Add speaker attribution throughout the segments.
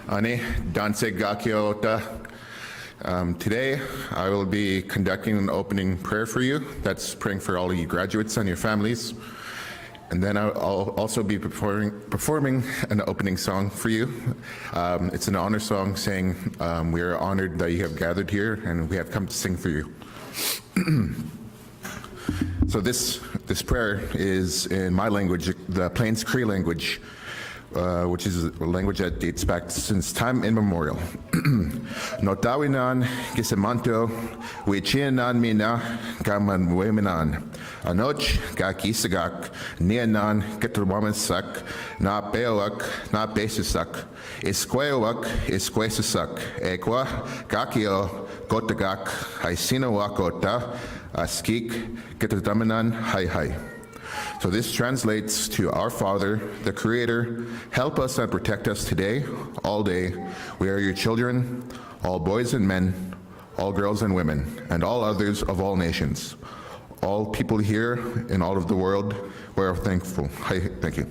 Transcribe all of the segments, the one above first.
Speaker 1: Ane Danse Gakiota. Today, I will be conducting an opening prayer for you. That's praying for all of you graduates and your families. And then I'll also be performing an opening song for you. It's an honor song saying we are honored that you have gathered here and we have come to sing for you. So this prayer is in my language, the Plains Cree language, which is a language that dates back since time immemorial. Notawinan gisemanto, wichianan mina, gaman weminan. Anoch gakisagak, nianan ketrwamasak, na peowak, na besisak, isqueowak, isquesasak, equa, gakio, gotagak, haisinawakota, askik, ketadamanan, hai hai. So this translates to our Father, the Creator, help us and protect us today, all day. We are your children, all boys and men, all girls and women, and all others of all nations. All people here in all of the world, we are thankful. Hi, thank you.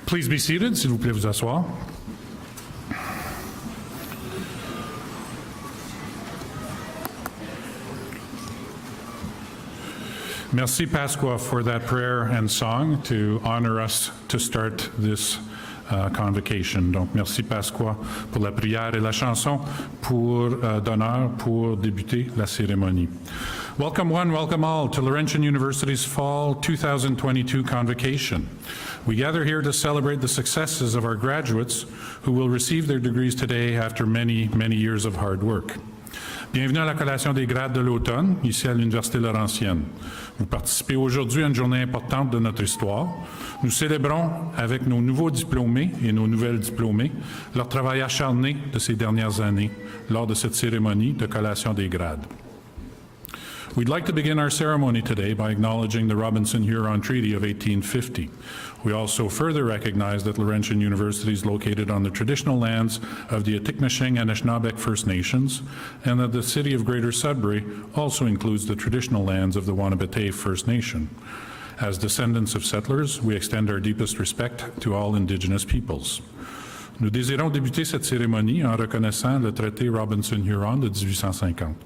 Speaker 2: Please be seated, s'il vous plaît, vous asseoir. Merci, Pasqua, for that prayer and song to honor us to start this convocation. Donc, merci, Pasqua, pour la prière et la chanson d'honneur pour débuter la cérémonie. Welcome one, welcome all to Laurentian University's Fall 2022 Convocation. We gather here to celebrate the successes of our graduates who will receive their degrees today after many, many years of hard work. Bienvenue à la collation des grades de l'automne, ici à l'Université Laurentienne. Vous participez aujourd'hui à une journée importante de notre histoire. Nous célébrons avec nos nouveaux diplômés et nos nouvelles diplômées leur travail acharné de ces dernières années lors de cette cérémonie de collation des grades. We'd like to begin our ceremony today by acknowledging the Robinson-Huron Treaty of 1850. We also further recognize that Laurentian University is located on the traditional lands of the Atikameksheng and Anishinaabeg First Nations, and that the city of Greater Sudbury also includes the traditional lands of the Wahnapitae First Nation. As descendants of settlers, we extend our deepest respect to all Indigenous peoples. Nous désirons débuter cette cérémonie en reconnaissant le traité Robinson-Huron de 1850.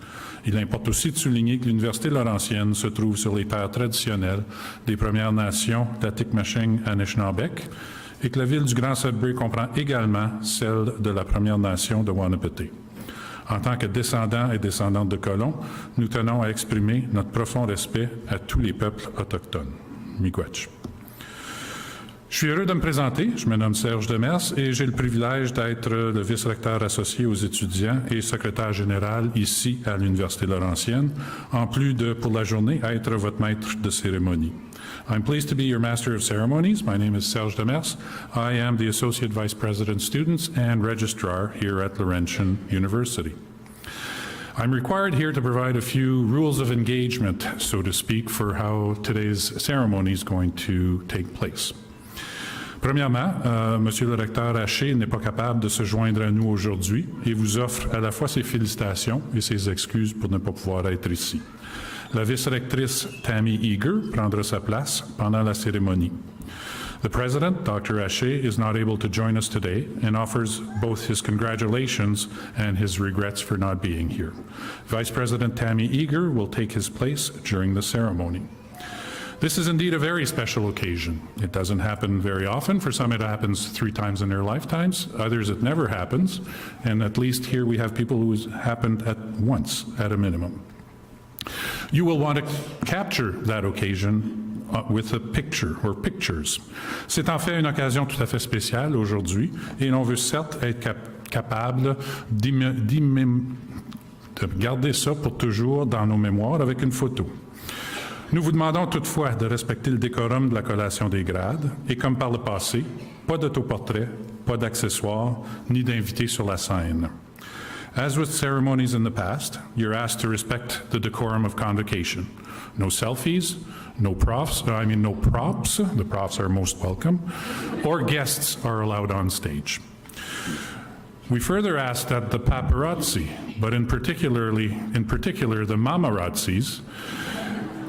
Speaker 2: Il importe aussi de souligner que l'Université Laurentienne se trouve sur les terres traditionnelles des Premières Nations d'Atikameksheng-Anishinaabeg et que la ville du Grand Sudbury comprend également celle de la Première Nation de Wahnapitae. En tant que descendants et descendantes de colons, nous tenons à exprimer notre profond respect à tous les peuples autochtones. Miigwech. Je suis heureux de me présenter. Je me nomme Serge Demers et j'ai le privilège d'être le vice-recteur associé aux étudiants et secrétaire général ici à l'Université Laurentienne, en plus de, pour la journée, être votre maître de cérémonie. I'm pleased to be your Master of Ceremonies. My name is Serge Demers. I am the Associate Vice President Students and Registrar here at Laurentian University. I'm required here to provide a few rules of engagement, so to speak, for how today's ceremony is going to take place. Premièrement, Monsieur le recteur Haché n'est pas capable de se joindre à nous aujourd'hui et vous offre à la fois ses félicitations et ses excuses pour ne pas pouvoir être ici. La vice-rectrice Tammy Eager prendra sa place pendant la cérémonie. The President, Dr. Haché, is not able to join us today and offers both his congratulations and his regrets for not being here. Vice President Tammy Eager will take his place during the ceremony. This is indeed a very special occasion. It doesn't happen very often. For some, it happens 3 times in their lifetimes. Others, it never happens. And at least here we have people who it's happened at once, at a minimum. You will want to capture that occasion with a picture or pictures. C'est en fait une occasion tout à fait spéciale aujourd'hui et l'on veut certes être capable de garder ça pour toujours dans nos mémoires avec une photo. Nous vous demandons toutefois de respecter le décorum de la collation des grades et comme par le passé, pas d'autoportrait, pas d'accessoires, ni d'invités sur la scène. As with ceremonies in the past, you're asked to respect the decorum of convocation. No selfies, no props, the props are most welcome, or guests are allowed on stage. We further ask that the paparazzi, but in particular the mamarazzis,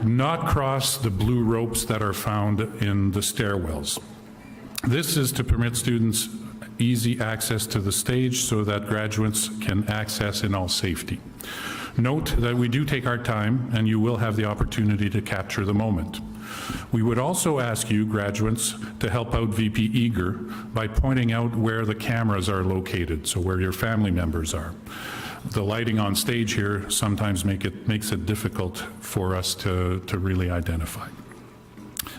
Speaker 2: not cross the blue ropes that are found in the stairwells. This is to permit students easy access to the stage so that graduates can access in all safety. Note that we do take our time and you will have the opportunity to capture the moment. We would also ask you, graduates, to help out VP Eager by pointing out where the cameras are located, so where your family members are. The lighting on stage here sometimes makes it difficult for us to really identify.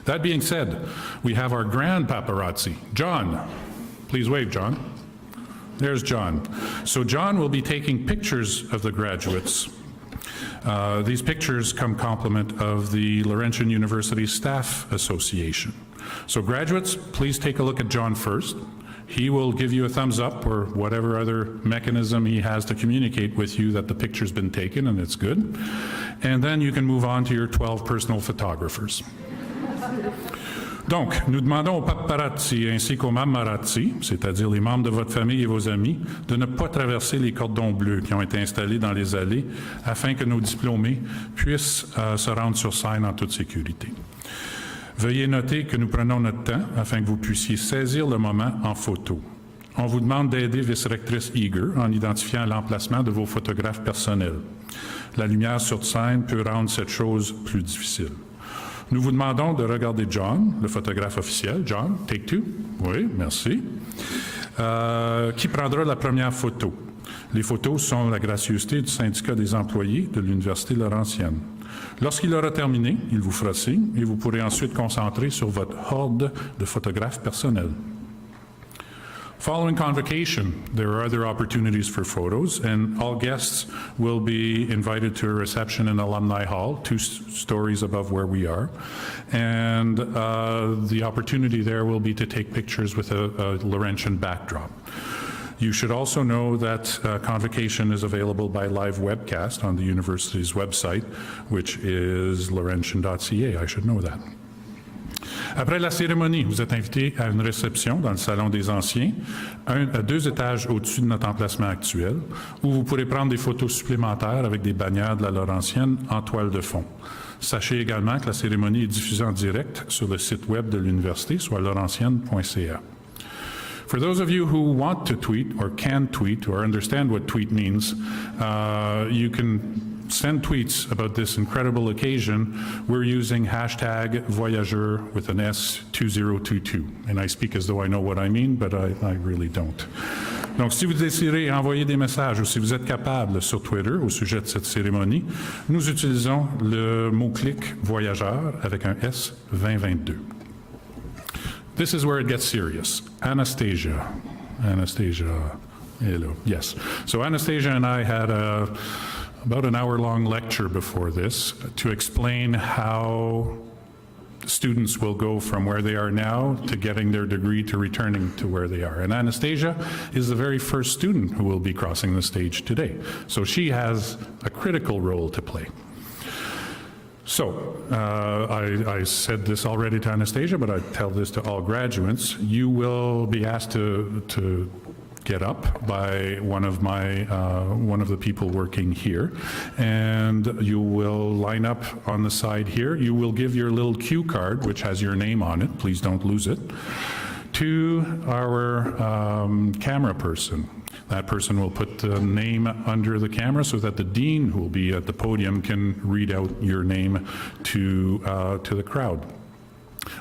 Speaker 2: That being said, we have our grand paparazzi, John. Please wave, John. There's John. So John will be taking pictures of the graduates. These pictures come complement of the Laurentian University Staff Association. So graduates, please take a look at John first. He will give you a thumbs up or whatever other mechanism he has to communicate with you that the picture's been taken and it's good. And then you can move on to your 12 personal photographers. Donc, nous demandons aux paparazzi ainsi qu'aux mamarazzi, c'est-à-dire les membres de votre famille et vos amis, de ne pas traverser les cordons bleus qui ont été installés dans les allées afin que nos diplômés puissent se rendre sur scène en toute sécurité. Veuillez noter que nous prenons notre temps afin que vous puissiez saisir le moment en photo. On vous demande d'aider vice-rectrice Eager en identifiant l'emplacement de vos photographes personnels. La lumière sur scène peut rendre cette chose plus difficile. Nous vous demandons de regarder John, le photographe officiel. John, take 2. Oui, merci. Qui prendra la première photo. Les photos sont la gracieuseté du syndicat des employés de l'Université Laurentienne. Lorsqu'il aura terminé, il vous fera signe et vous pourrez ensuite concentrer sur votre horde de photographes personnels. Following convocation, there are other opportunities for photos, and all guests will be invited to a reception in Alumni Hall, 2 stories above where we are. And the opportunity there will be to take pictures with a Laurentian backdrop. You should also know that Convocation is available by live webcast on the university's website, which is laurentian.ca. I should know that. Après la cérémonie, vous êtes invité à une réception dans le Salon des Anciens, à 2 étages au-dessus de notre emplacement actuel, où vous pourrez prendre des photos supplémentaires avec des bannières de la Laurentienne en toile de fond. Sachez également que la cérémonie est diffusée en direct sur le site web de l'université, soit laurentienne.ca. For those of you who want to tweet or can tweet or understand what tweet means, you can send tweets about this incredible occasion. We're using hashtag Voyageur with an S 2022. And I speak as though I know what I mean, but I really don't. Donc, si vous désirez envoyer des messages ou si vous êtes capable sur Twitter au sujet de cette cérémonie, nous utilisons le mot-clic Voyageur avec un S 2022. This is where it gets serious. Anastasia. Anastasia. Hello. Yes. So Anastasia and I had about an hour-long lecture before this to explain how students will go from where they are now to getting their degree to returning to where they are. And Anastasia is the very first student who will be crossing the stage today. So she has a critical role to play. So, I said this already to Anastasia, but I tell this to all graduates. You will be asked to get up by one of the people working here, and you will line up on the side here. You will give your little cue card, which has your name on it, please don't lose it, to our camera person. That person will put the name under the camera so that the dean who will be at the podium can read out your name to the crowd.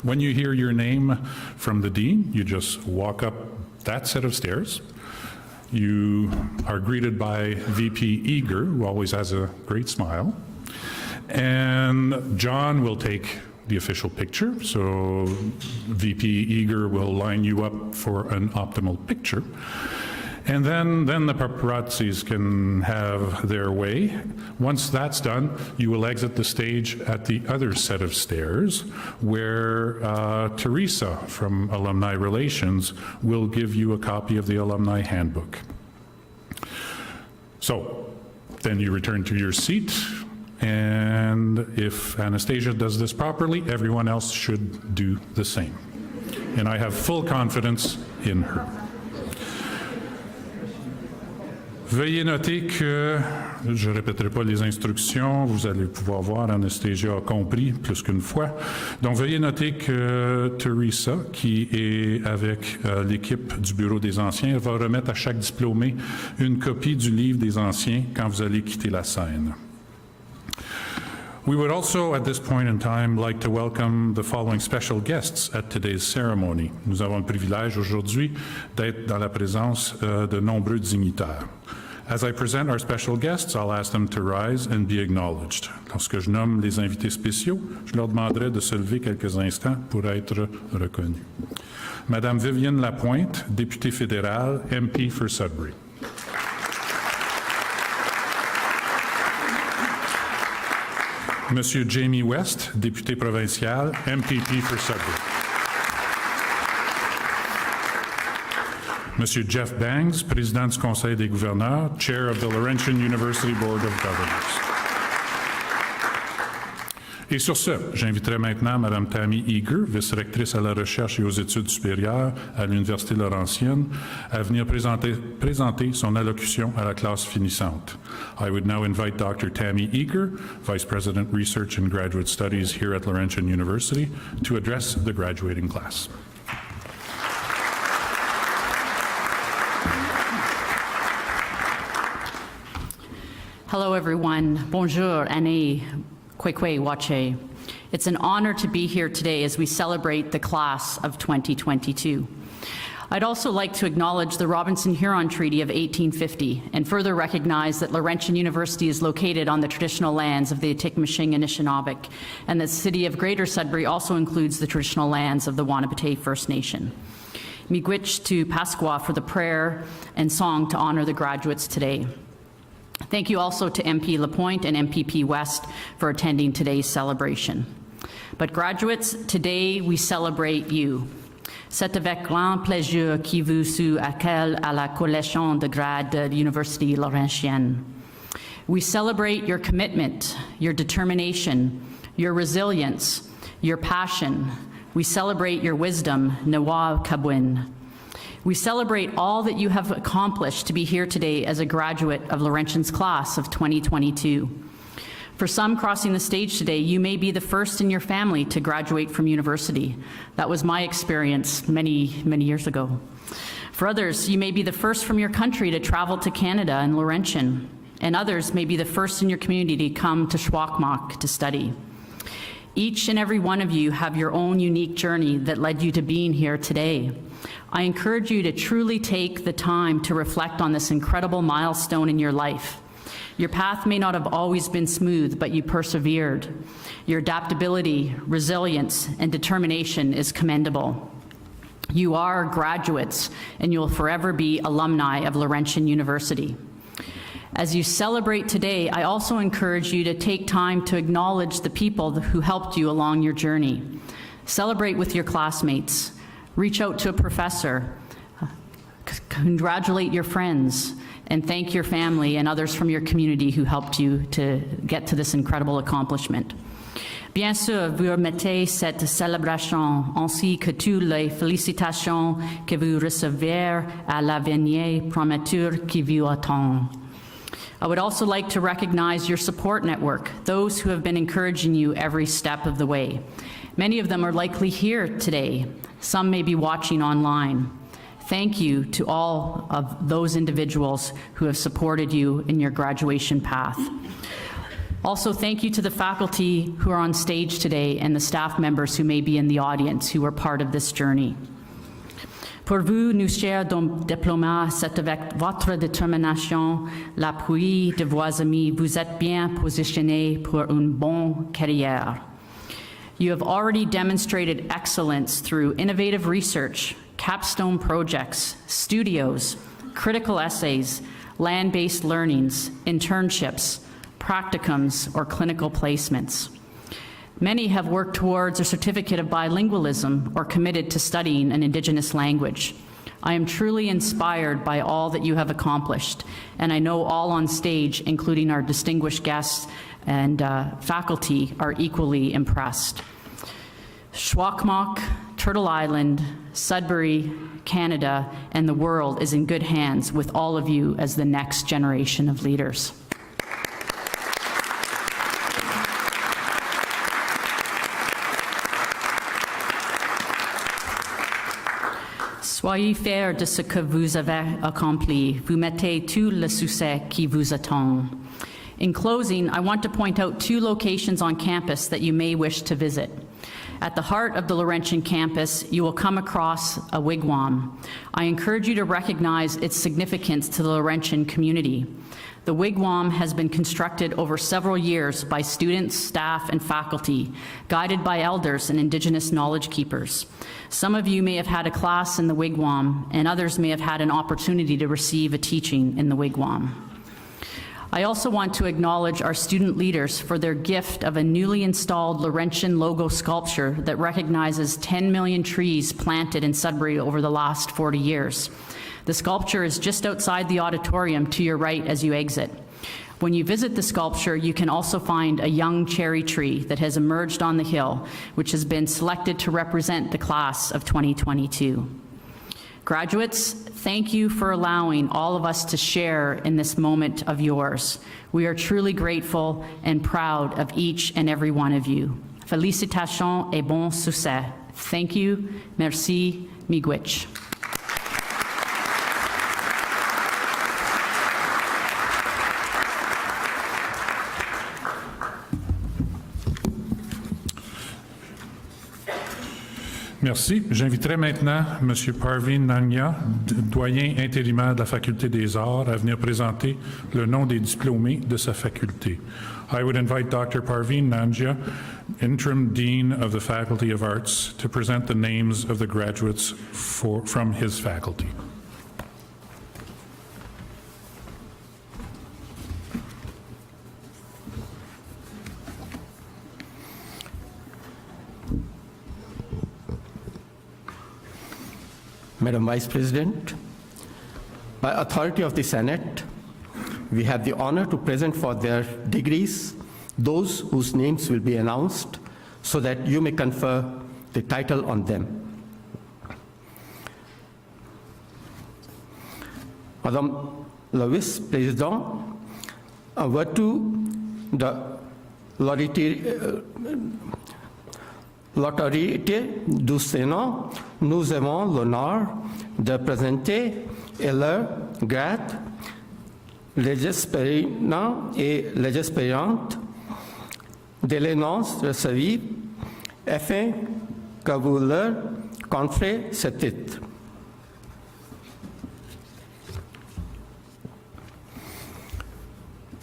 Speaker 2: When you hear your name from the dean, you just walk up that set of stairs. You are greeted by VP Eager, who always has a great smile. And John will take the official picture, so VP Eager will line you up for an optimal picture. And then the paparazzis can have their way. Once that's done, you will exit the stage at the other set of stairs where Teresa from Alumni Relations will give you a copy of the Alumni Handbook. So then you return to your seat, and if Anastasia does this properly, everyone else should do the same. And I have full confidence in her. Veuillez noter que, je ne répéterai pas les instructions, vous allez pouvoir voir, Anastasia a compris plus qu'une fois. Donc veuillez noter que Teresa, qui est avec l'équipe du Bureau des Anciens, va remettre à chaque diplômé une copie du livre des Anciens quand vous allez quitter la scène. We would also, at this point in time, like to welcome the following special guests at today's ceremony. Nous avons le privilège aujourd'hui d'être dans la présence de nombreux dignitaires. As I present our special guests, I'll ask them to rise and be acknowledged. Lorsque je nomme les invités spéciaux, je leur demanderai de se lever quelques instants pour être reconnus. Madame Vivienne Lapointe, députée fédérale, MP for Sudbury. Monsieur Jamie West, député provincial, MPP for Sudbury. Monsieur Jeff Bangs, président du Conseil des gouverneurs, chair of the Laurentian University Board of Governors. Et sur ce, j'inviterai maintenant Mme Tammy Eager, vice-rectrice à la recherche et aux études supérieures à l'Université Laurentienne, à venir présenter son allocution à la classe finissante. I would now invite Dr. Tammy Eager, Vice President Research and Graduate Studies here at Laurentian University, to address the graduating class.
Speaker 3: Hello, everyone. Bonjour, Annie. Kwekwe Wache. It's an honor to be here today as we celebrate the class of 2022. I'd also like to acknowledge the Robinson-Huron Treaty of 1850 and further recognize that Laurentian University is located on the traditional lands of the Atikameksheng and Anishinaabe, and the city of Greater Sudbury also includes the traditional lands of the Wahnapitae First Nation. Miigwech to Pasqua for the prayer and song to honor the graduates today. Thank you also to MP Lapointe and MPP West for attending today's celebration. But graduates, today we celebrate you. C'est avec grand plaisir que vous accueille à la Collation de grade de l'Université Laurentienne. We celebrate your commitment, your determination, your resilience, your passion. We celebrate your wisdom, Nawab Kabwin. We celebrate all that you have accomplished to be here today as a graduate of Laurentian's class of 2022. For some crossing the stage today, you may be the first in your family to graduate from university. That was my experience many, many years ago. For others, you may be the first from your country to travel to Canada and Laurentian, and others may be the first in your community to come to Schwakmak to study. Each and every one of you have your own unique journey that led you to being here today. I encourage you to truly take the time to reflect on this incredible milestone in your life. Your path may not have always been smooth, but you persevered. Your adaptability, resilience, and determination is commendable. You are graduates, and you will forever be alumni of Laurentian University. As you celebrate today, I also encourage you to take time to acknowledge the people who helped you along your journey. Celebrate with your classmates. Reach out to a professor. Congratulate your friends, and thank your family and others from your community who helped you to get to this incredible accomplishment. Bien sûr, vous remettez cette célébration ainsi que toutes les félicitations que vous recevrez à l'avenir prometteur qui vous attend. I would also like to recognize your support network, those who have been encouraging you every step of the way. Many of them are likely here today. Some may be watching online. Thank you to all of those individuals who have supported you in your graduation path. Also, thank you to the faculty who are on stage today and the staff members who may be in the audience who were part of this journey. Pour vous, nos chers diplomates, c'est avec votre détermination, l'appui de vos amis, vous êtes bien positionnés pour une bonne carrière. You have already demonstrated excellence through innovative research, capstone projects, studios, critical essays, land-based learnings, internships, practicums, or clinical placements. Many have worked towards a certificate of bilingualism or committed to studying an Indigenous language. I am truly inspired by all that you have accomplished, and I know all on stage, including our distinguished guests and faculty, are equally impressed. Shwakmok, Turtle Island, Sudbury, Canada, and the world is in good hands with all of you as the next generation of leaders. Soyez fiers de ce que vous avez accompli. Vous mettez tout le succès qui vous attend. In closing, I want to point out two locations on campus that you may wish to visit. At the heart of the Laurentian campus, you will come across a wigwam. I encourage you to recognize its significance to the Laurentian community. The wigwam has been constructed over several years by students, staff, and faculty, guided by elders and Indigenous knowledge keepers. Some of you may have had a class in the wigwam, and others may have had an opportunity to receive a teaching in the wigwam. I also want to acknowledge our student leaders for their gift of a newly installed Laurentian logo sculpture that recognizes 10 million trees planted in Sudbury over the last 40 years. The sculpture is just outside the auditorium to your right as you exit. When you visit the sculpture, you can also find a young cherry tree that has emerged on the hill, which has been selected to represent the class of 2022. Graduates, thank you for allowing all of us to share in this moment of yours. We are truly grateful and proud of each and every one of you. Félicitations et bon succès. Thank you. Merci. Miigwech.
Speaker 2: Merci. J'inviterai maintenant M. Parveen Nanya, doyen intérimaire de la Faculté des Arts, à venir présenter le nom des diplômés de sa faculté. I would invite Dr. Parveen Nanya, interim dean of the Faculty of Arts, to present the names of the graduates from his faculty.
Speaker 4: Madam Vice President, by authority of the Senate, we have the honor to present for their degrees those whose names will be announced so that you may confer the title on them. Madame la Vice-Présidente, en vertu de l'autorité du Sénat, nous avons l'honneur de présenter et leur grade les aspirants et les aspirantes de l'énonce recevue afin que vous leur conférez ce titre.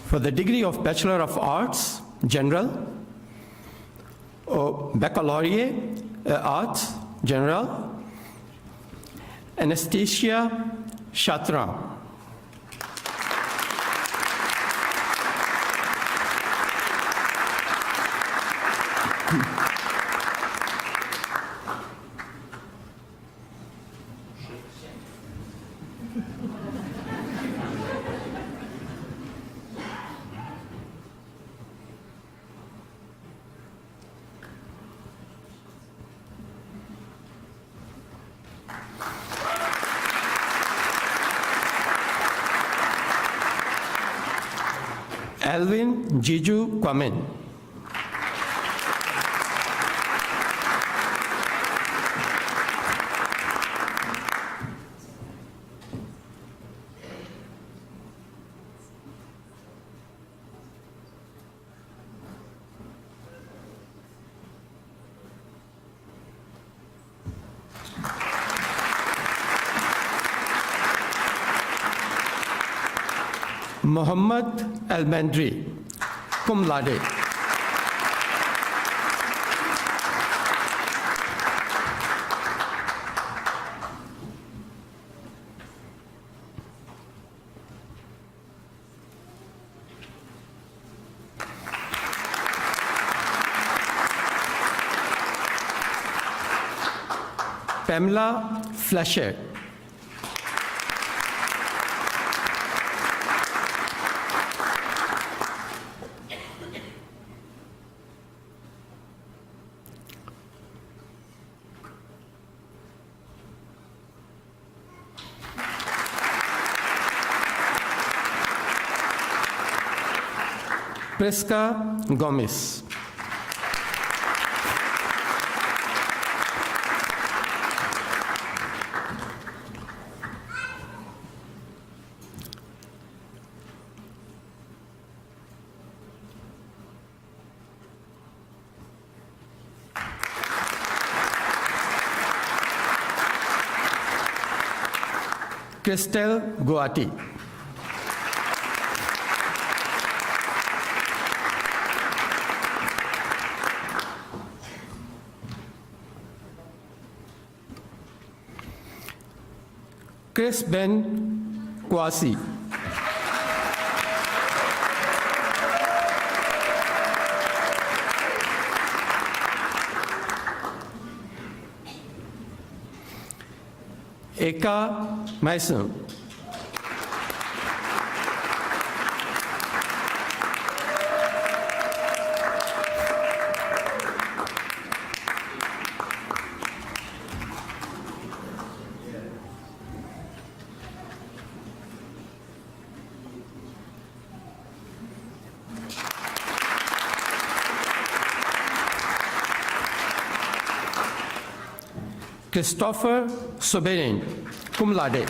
Speaker 4: For the degree of Bachelor of Arts, General, or Baccalauréat Arts, General, Anastasia Chatra. Alvin Jiju Kwamen. Muhammad Al-Mandri, cum laude. Pamela Fletcher. Prisca Gomez. Christelle Guati. Chris Ben Kwasi. Eka Mason. Christopher Soberin, cum laude.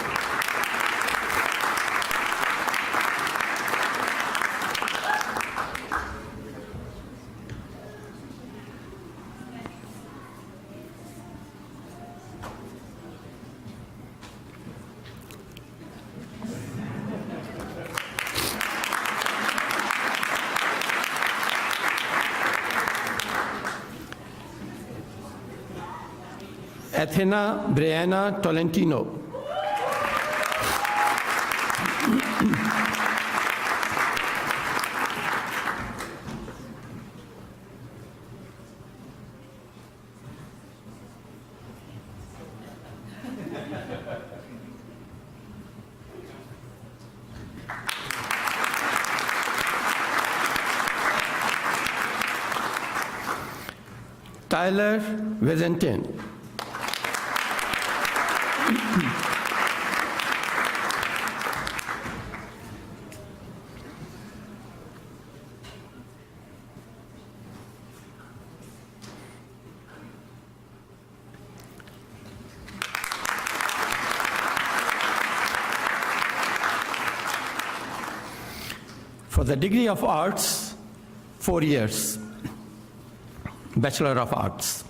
Speaker 4: Athena Brianna Tolentino. Tyler Vizentin. For the degree of arts, 4 years, Bachelor of Arts.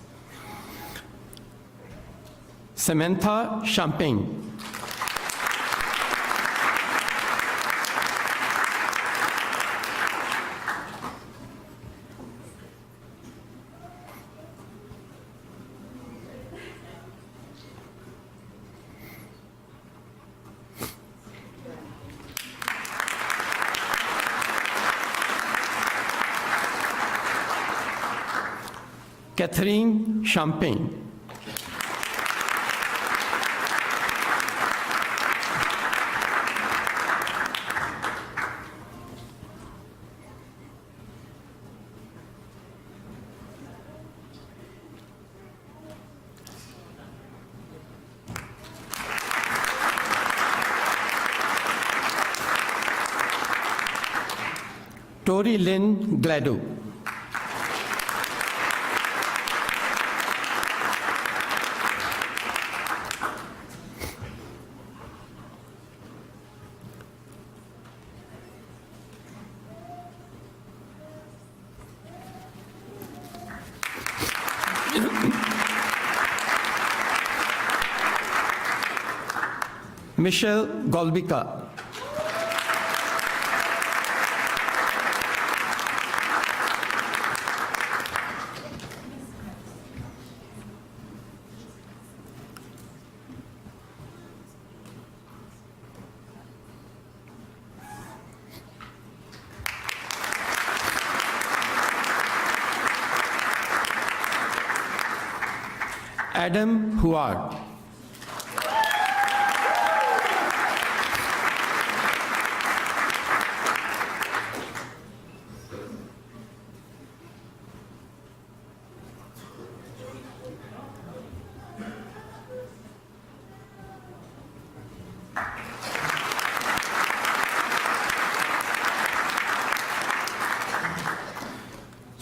Speaker 4: Samantha Champagne. Catherine Champagne. Tori Lynn Gladue. Michelle Golbika. Adam Huard.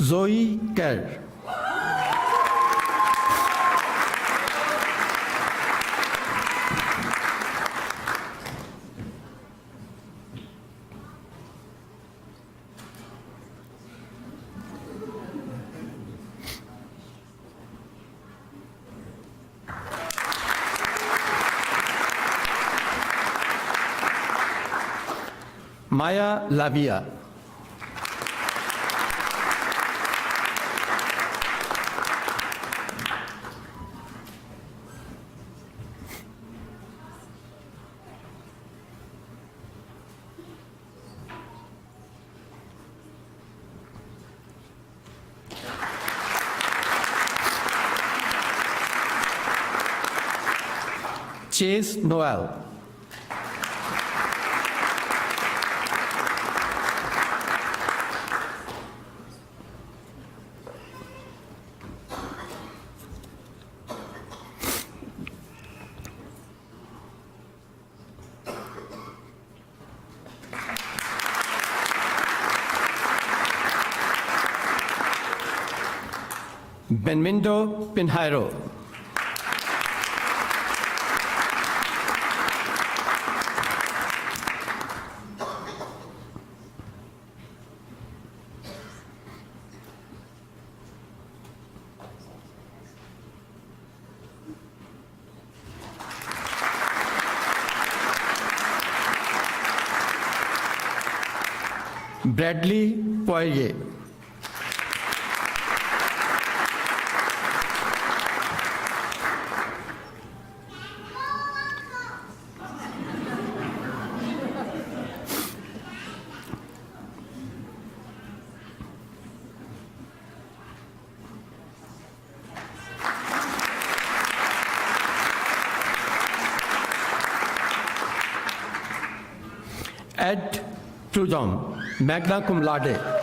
Speaker 4: Zoe Kerr. Maya Lavia. Chase Noel. Benmindo Pinheiro. Bradley Poirier. Ed Prudhomme, magna cum laude.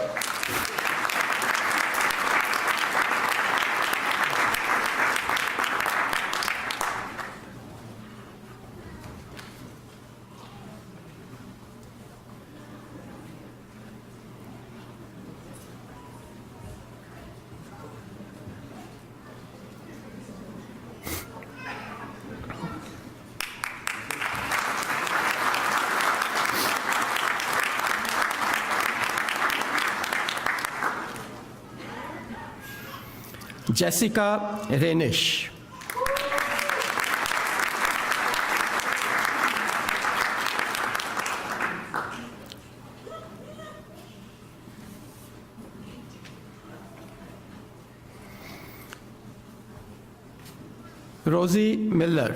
Speaker 4: Jessica Renish. Rosie Miller.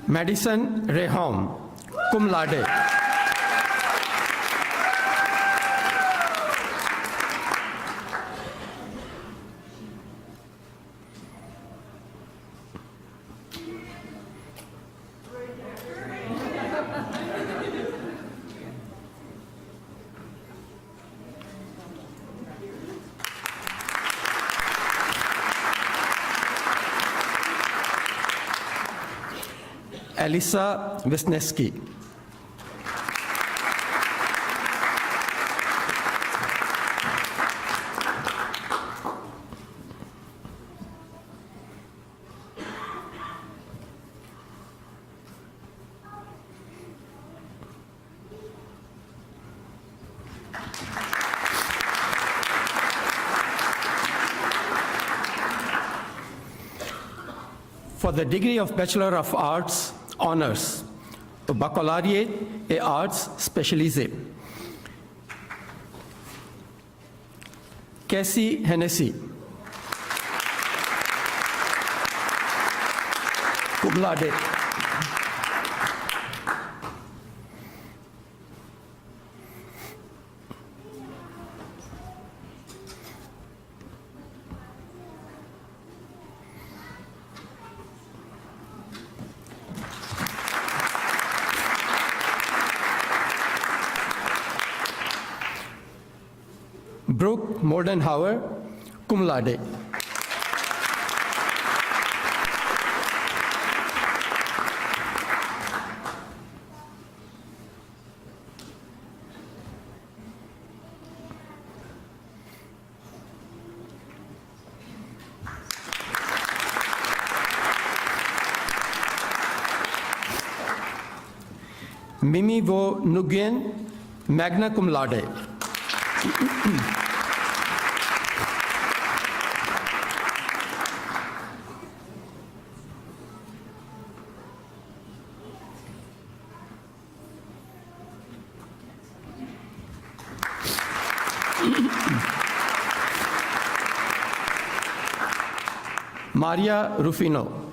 Speaker 4: Madison Rehom, cum laude. Elisa Wisniewski. For the degree of Bachelor of Arts, honors, Baccalauréat et arts spécialisés. Cassie Hennessy. Cum laude. Brooke Mordenhauer, cum laude. Mimi Vo Nguyen, magna cum laude. Maria Rufino.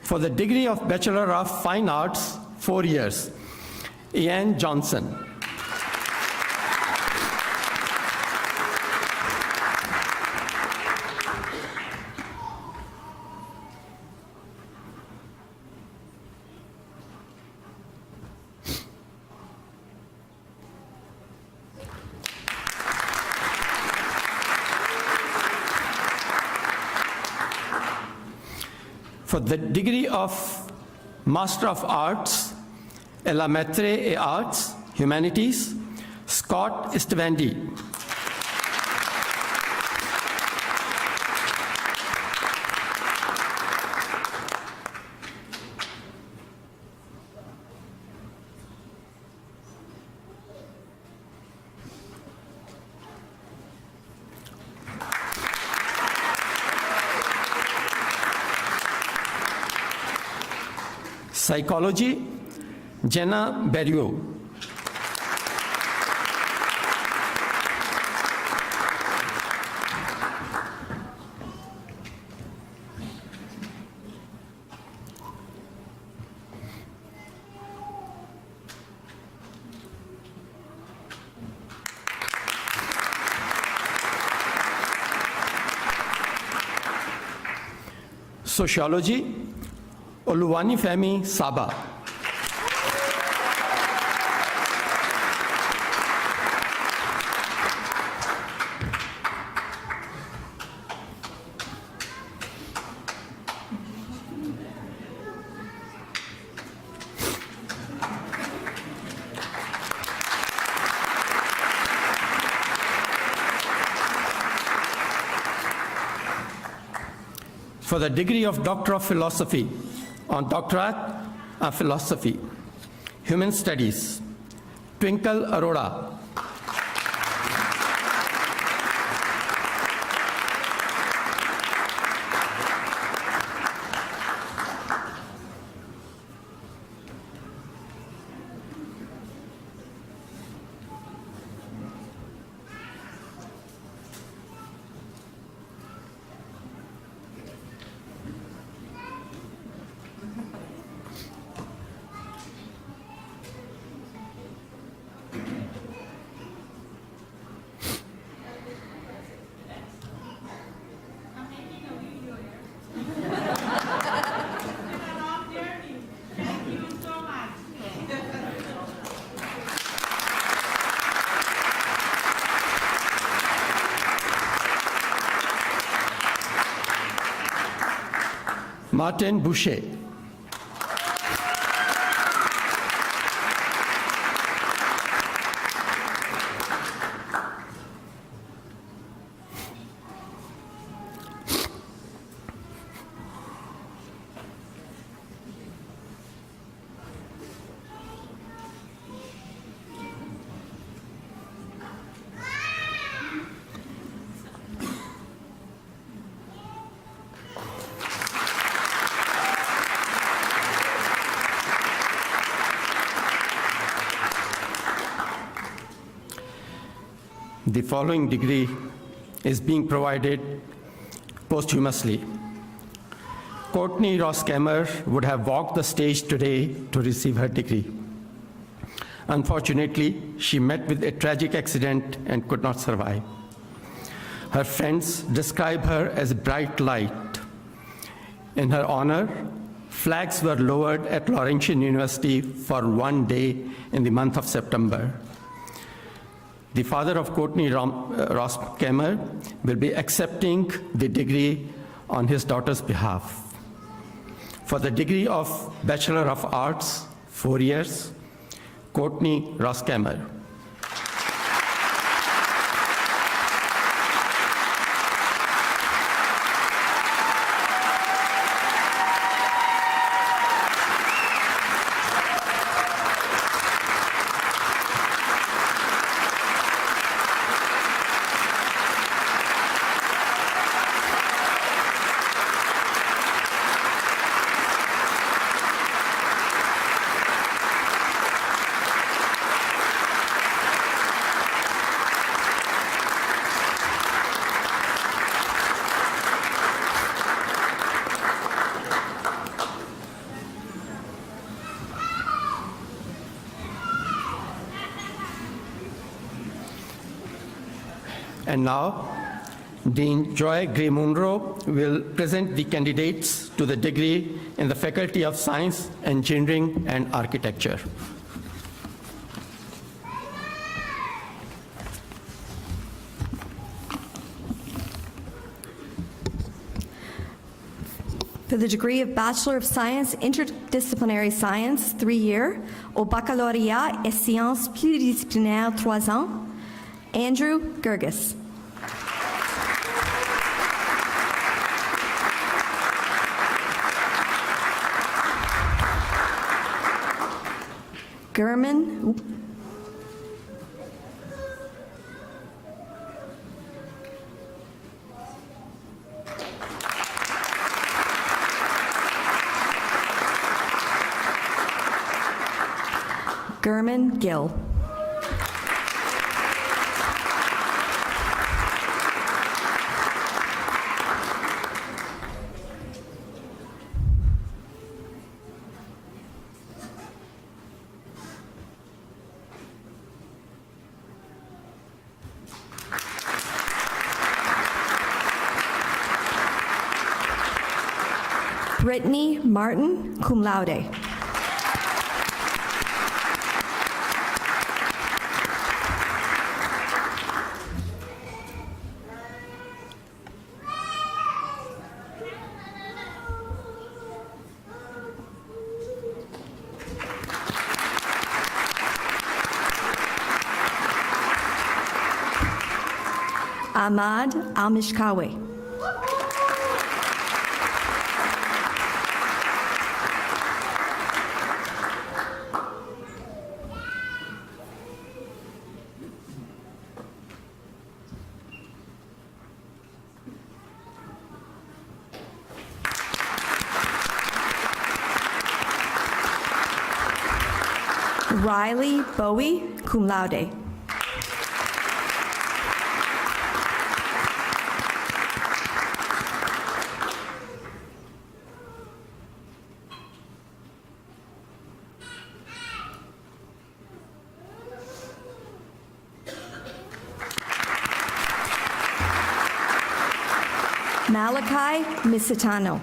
Speaker 4: For the degree of Bachelor of Fine Arts, 4 years, Ian Johnson. For the degree of Master of Arts, la Maîtrise et Arts, Humanities, Scott Stvendi. Psychology, Jenna Berriot. Sociology, Oluwani Femi Saba. For the degree of Doctor of Philosophy, on Doctorat of Philosophy, Human Studies, Twinkle Arora. Martin Boucher. The following degree is being provided posthumously. Courtney Ross-Kemmer would have walked the stage today to receive her degree. Unfortunately, she met with a tragic accident and could not survive. Her friends describe her as a bright light. In her honor, flags were lowered at Laurentian University for one day in the month of September. The father of Courtney Ross-Kemmer will be accepting the degree on his daughter's behalf. For the degree of Bachelor of Arts, 4 years, Courtney Ross-Kemmer. And now, Dean Joy Gray-Munro will present the candidates to the degree in the Faculty of Science, Engineering, and Architecture.
Speaker 5: For the degree of Bachelor of Science, Interdisciplinary Science, 3-year, au Baccalauréat et Sciences Pluridisciplinaires, 3 ans, Andrew Gerges. Gurman. Gurman Gill. Brittany Martin, cum laude. Ahmad Al-Mishkawi. Riley Bowie, cum laude. Malachi Misitano.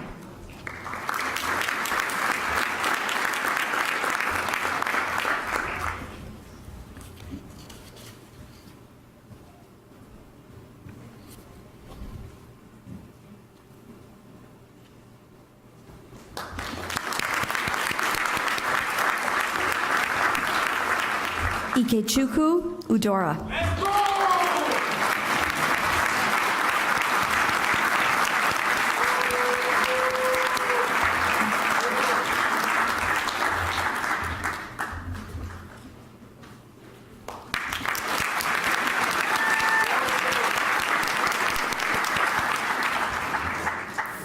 Speaker 5: Ikechukwu Udora.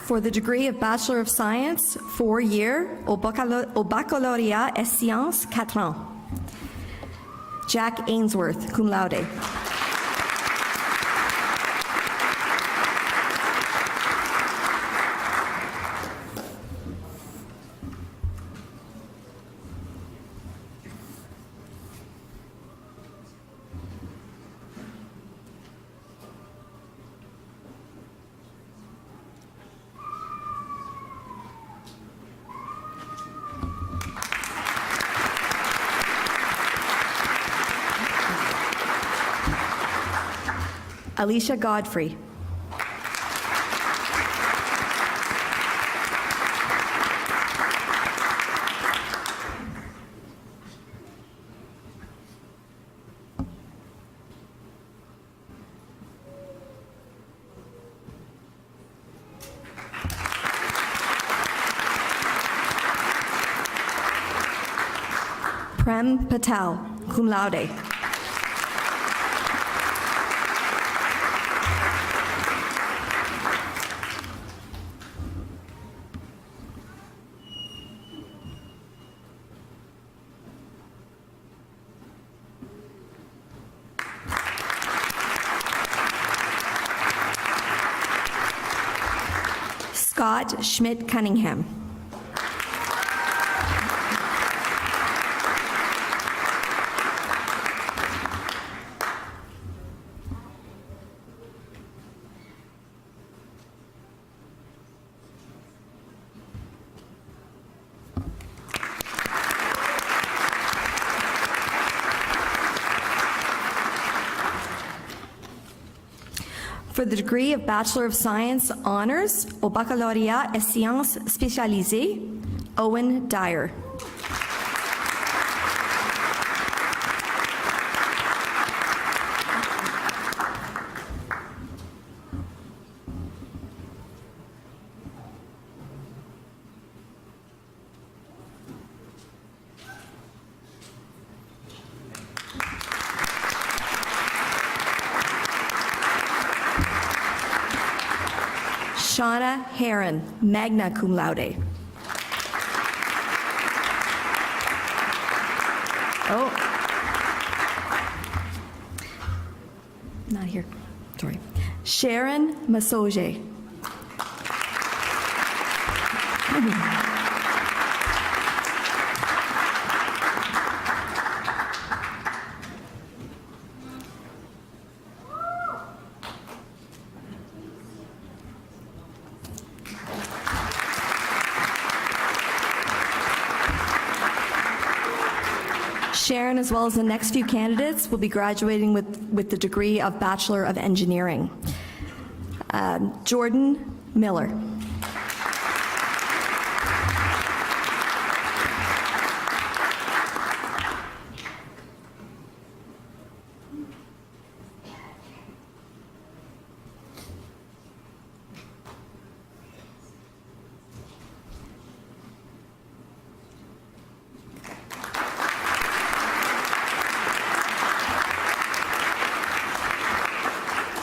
Speaker 5: For the degree of Bachelor of Science, 4-year, au Baccalauréat et Sciences, 4 ans. Jack Ainsworth, cum laude. Alicia Godfrey. Prem Patel, cum laude. Scott Schmidt Cunningham. For the degree of Bachelor of Science Honors au Baccalauréat et Sciences Spécialisées, Owen Dyer. Shauna Heron, magna cum laude. Oh. Not here. Sorry. Sharon Masoje. Sharon, as well as the next few candidates, will be graduating with the degree of Bachelor of Engineering. Jordan Miller.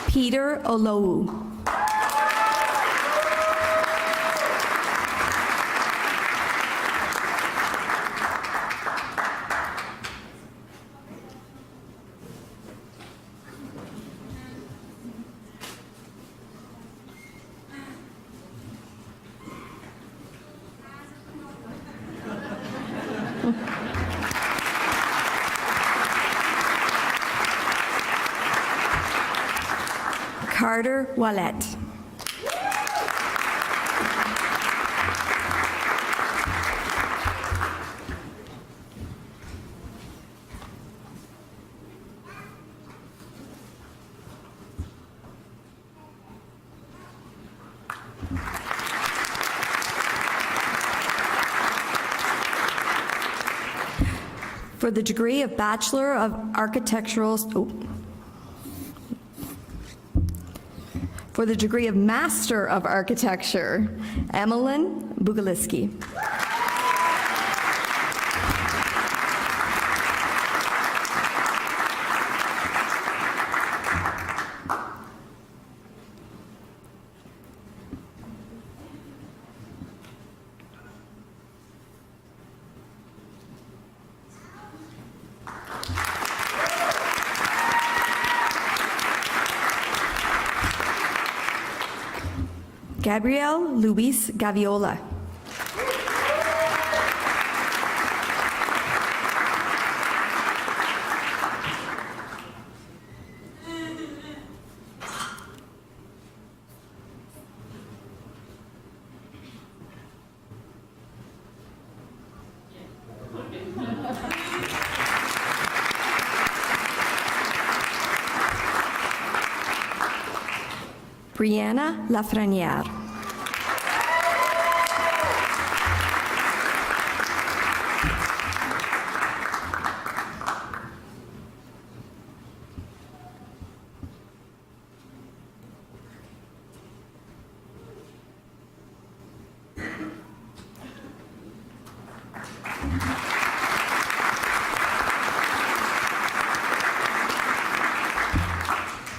Speaker 5: Peter Olowu. Carter Wallet. For the degree of Bachelor of Architectural, for the degree of Master of Architecture, Emmeline Bugaliski. Gabrielle Luis Gaviola. Brianna Lafreniere.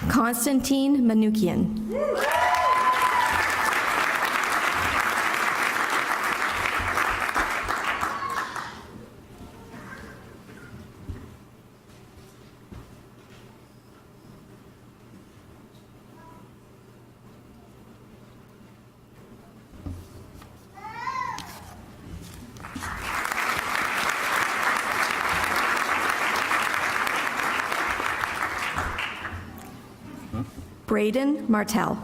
Speaker 5: Constantine Manukian. Braden Martell.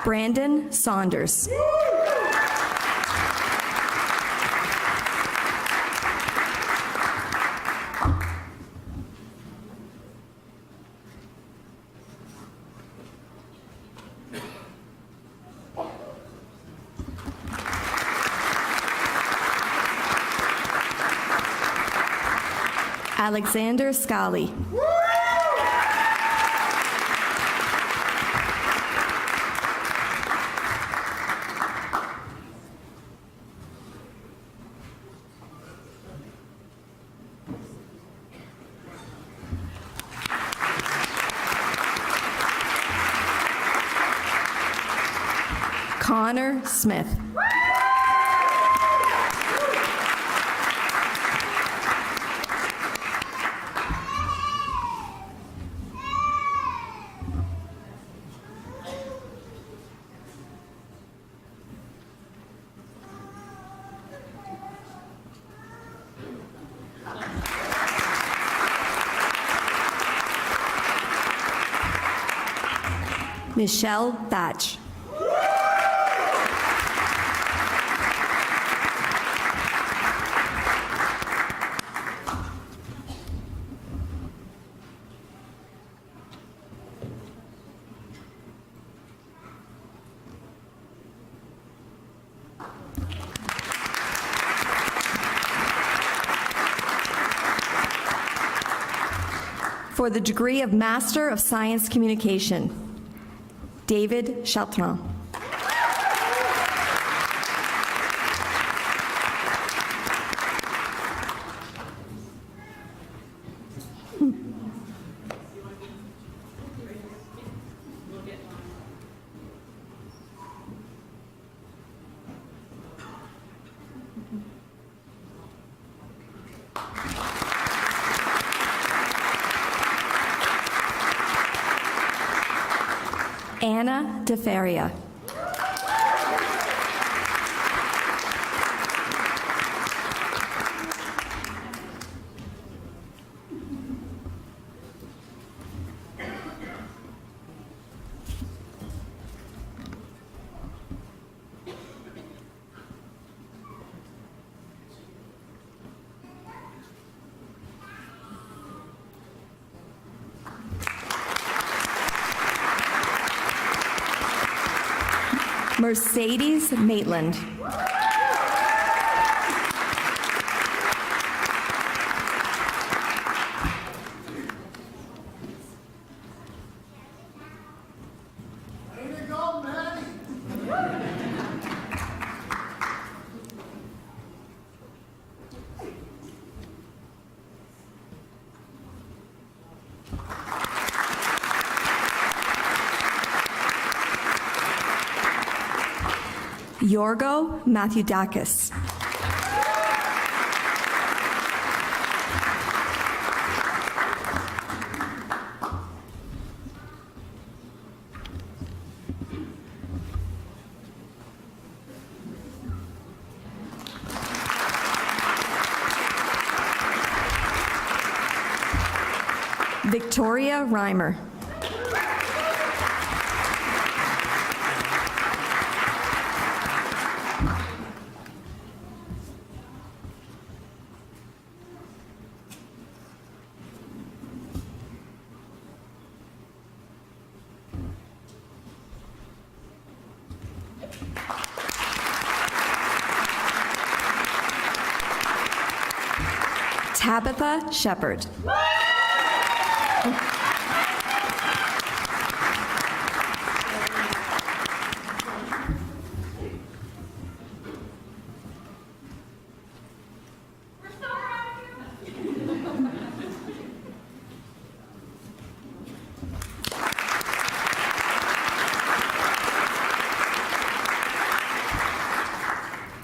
Speaker 5: Brandon Saunders. Alexander Scali. Connor Smith. Michelle Thatch. For the degree of Master of Science Communication, David Chartrand. Anna DeFaria. Mercedes Maitland. Yorgo Matthew-Dakis. Victoria Reimer. Tabitha Shepard.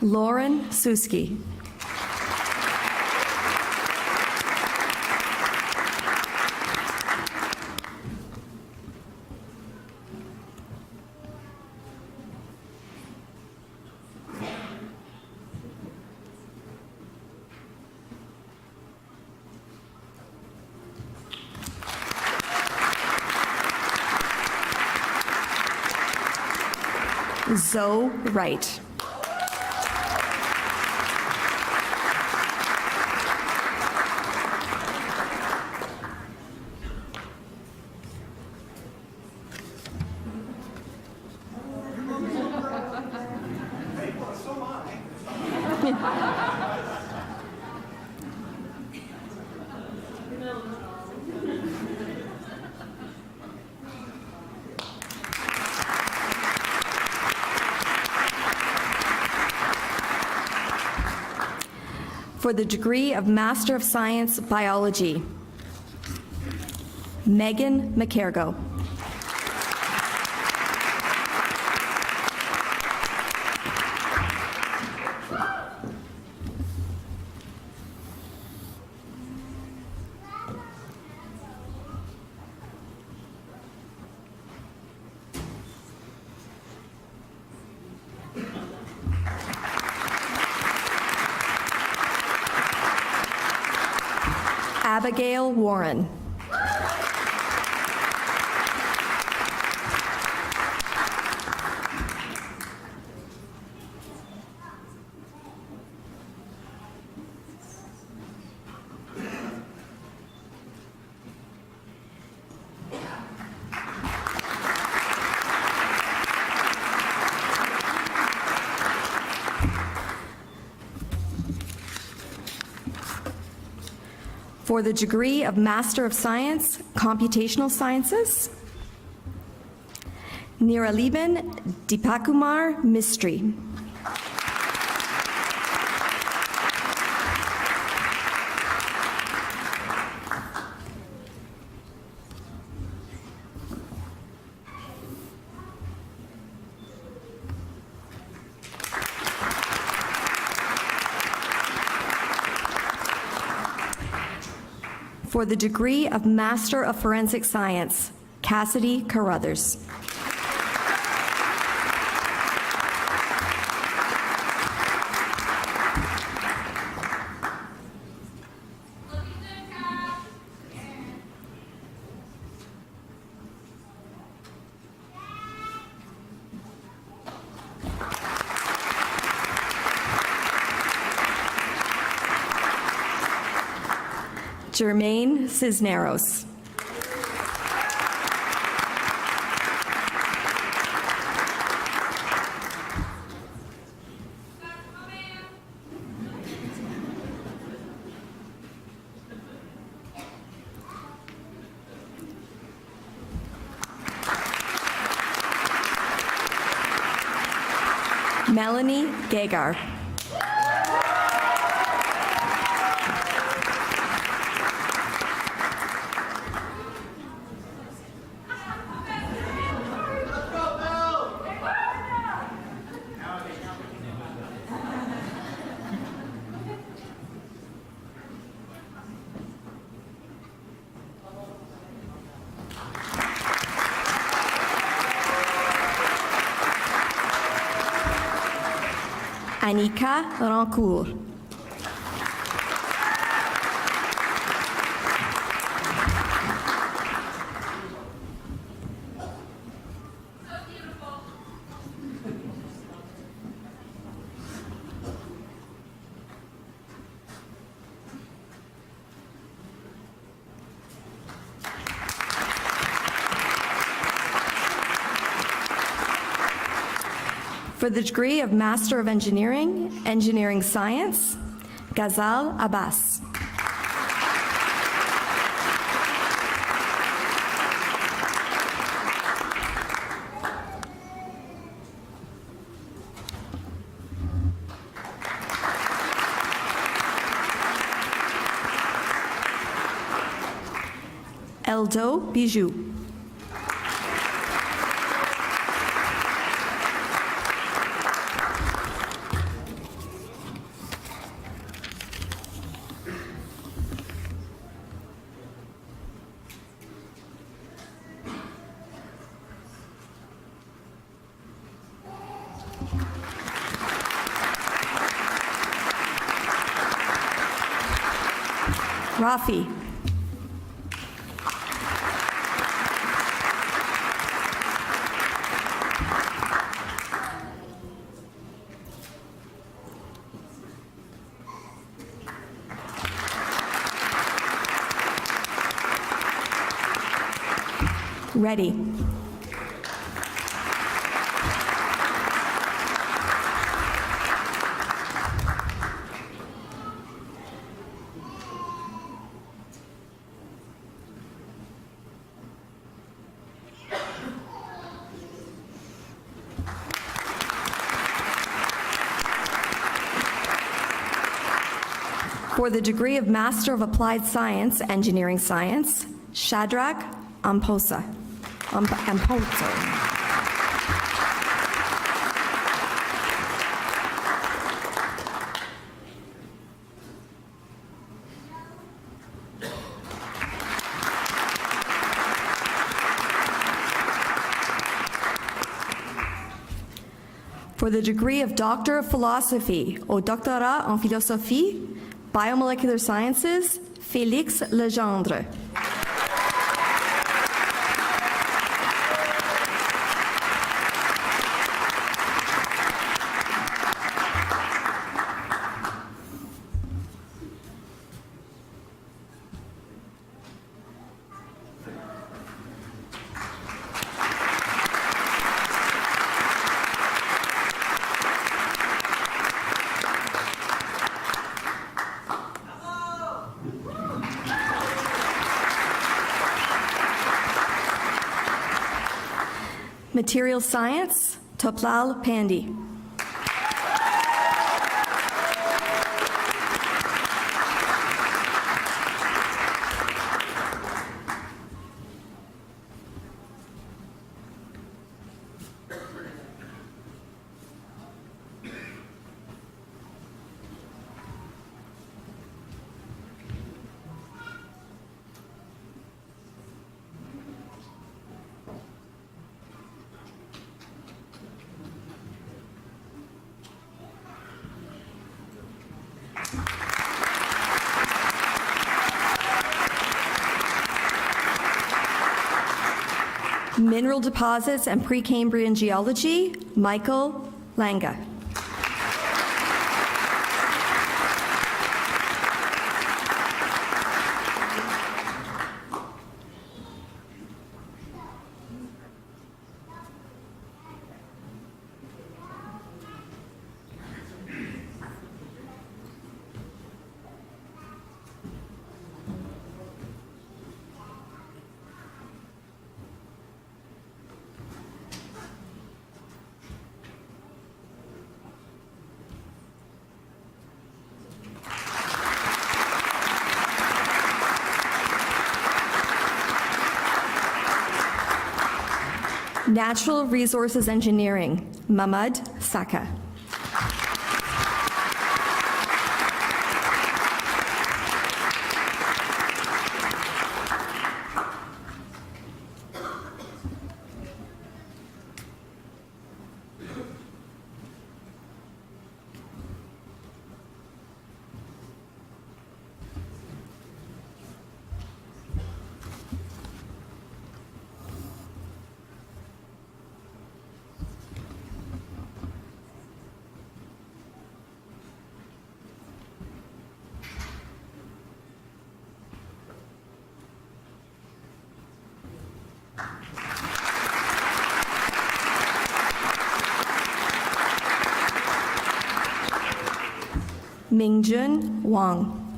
Speaker 5: Lauren Suski. Zoe Wright. For the degree of Master of Science Biology, Megan McCargo. Abigail Warren. For the degree of Master of Science, Computational Sciences, Niraliban Dipakumar Mistry. For the degree of Master of Forensic Science, Cassidy Carruthers. Jermaine Cisneros. Melanie Gagar. Anika Rancourt. For the degree of Master of Engineering, Engineering Science, Ghazal Abbas. Eldo Bijou. Rafi. Ready. For the degree of Master of Applied Science, Engineering Science, Shadrach Amposa. Amposo. For the degree of Doctor of Philosophy or Doctorat en philosophie, Biomolecular Sciences, Félix Legendre. Material Science, Toplal Pandi. Mineral Deposits and Precambrian Geology, Michael Langa. Natural Resources Engineering, Mahmoud Saka. Mingjun Wang.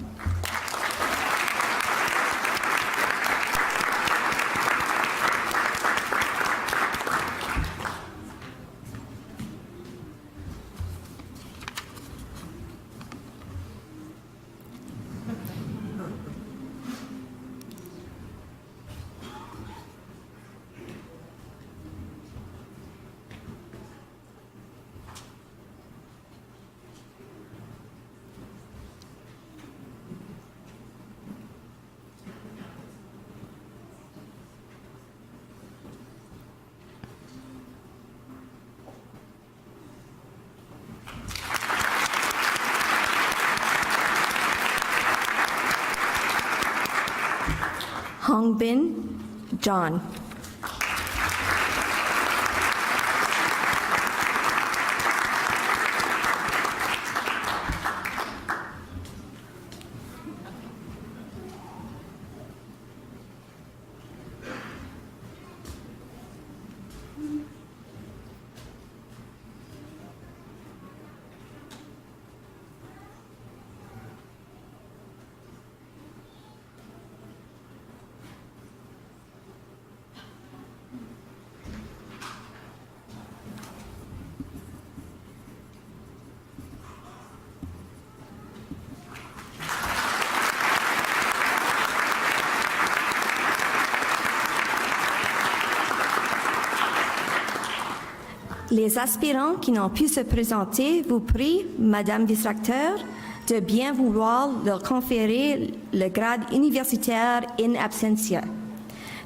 Speaker 5: Hongbin John. Les aspirants qui n'ont pu se présenter vous prient, Madame Vice-Recteur, de bien vouloir leur conférer le grade universitaire in absentia.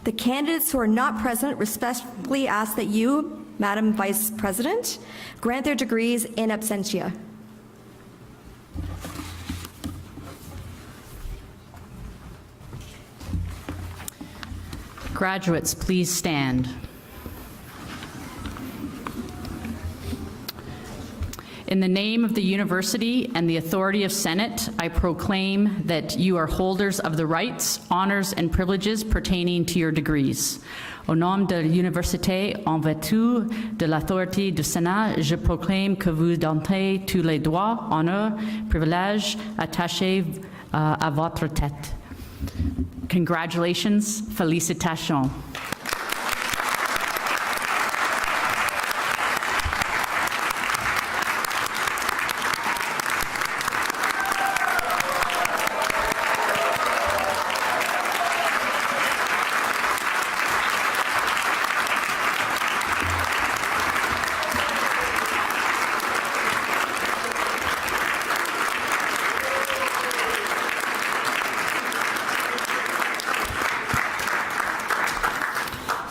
Speaker 5: The candidates who are not present respectfully ask that you, Madam Vice President, grant their degrees in absentia.
Speaker 3: Graduates, please stand. In the name of the university and the authority of Senate, I proclaim that you are holders of the rights, honors, and privileges pertaining to your degrees. Au nom de l'université, en vertu de l'autorité du Sénat, je proclame que vous détenez tous les droits, honneurs, privilèges attachés à votre tête. Congratulations, félicitations.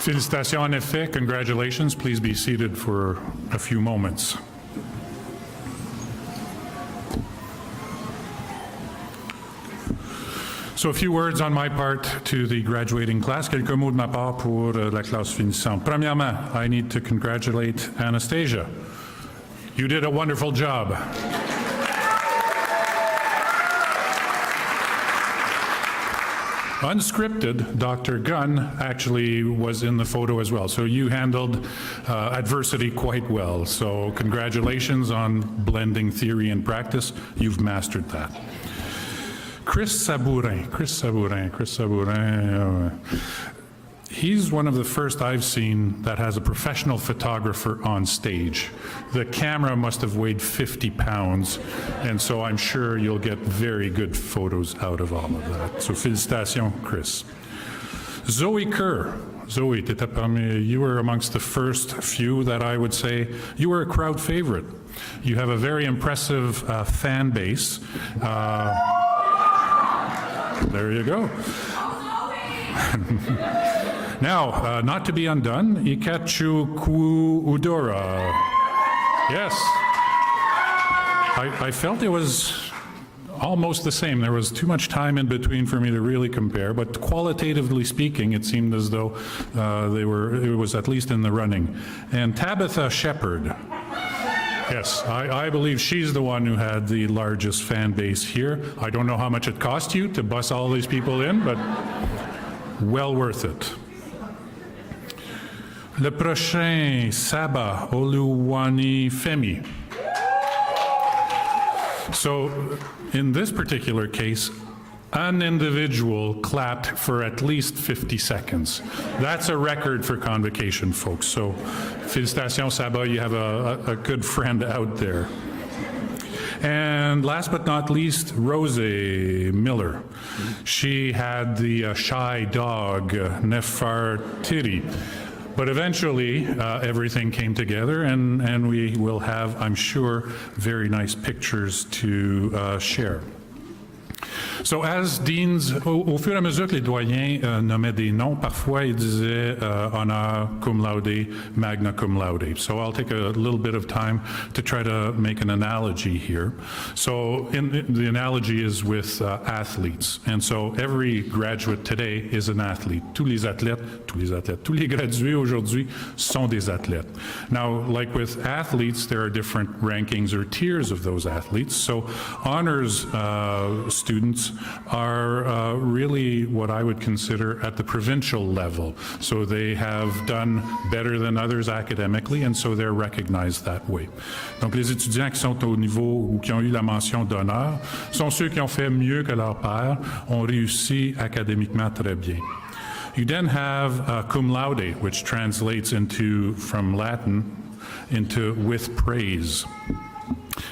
Speaker 2: Félicitations en effet, congratulations. Please be seated for a few moments. So a few words on my part to the graduating class. Quelques mots de ma part pour la classe finissante. Premièrement, I need to congratulate Anastasia. You did a wonderful job. Unscripted, Dr. Gunn actually was in the photo as well. So you handled adversity quite well. So congratulations on blending theory and practice. You've mastered that. Chris Sabourin. He's one of the first I've seen that has a professional photographer on stage. The camera must have weighed 50 pounds, and so I'm sure you'll get very good photos out of all of that. So félicitations, Chris. Zoe Kerr. Zoe, t'étais parmi, you were amongst the first few that I would say you were a crowd favorite. You have a very impressive fan base. There you go. Now, not to be undone, Ikachu Ku Udora. Yes. I felt it was almost the same. There was too much time in between for me to really compare, but qualitatively speaking, it seemed as though it was at least in the running. And Tabitha Shepherd. Yes, I believe she's the one who had the largest fan base here. I don't know how much it cost you to bus all these people in, but well worth it. Le prochain, Saba Oluwani Femi. So in this particular case, an individual clapped for at least 50 seconds. That's a record for Convocation, folks. So félicitations, Saba, you have a good friend out there. And last but not least, Rose Miller. She had the shy dog, Nefertiti. But eventually, everything came together, and we will have, I'm sure, very nice pictures to share. So as deans, au fur et à mesure que les doyens nommaient des noms, parfois ils disaient honneur cum laude, magna cum laude. So I'll take a little bit of time to try to make an analogy here. So the analogy is with athletes. And so every graduate today is an athlete. Tous les athlètes, tous les gradués aujourd'hui sont des athlètes. Now, like with athletes, there are different rankings or tiers of those athletes. So honors students are really what I would consider at the provincial level. So they have done better than others academically, and so they're recognized that way. Donc les étudiants qui sont au niveau ou qui ont eu la mention d'honneur sont ceux qui ont fait mieux que leurs pairs, ont réussi académiquement très bien. You then have cum laude, which translates into, from Latin, into with praise.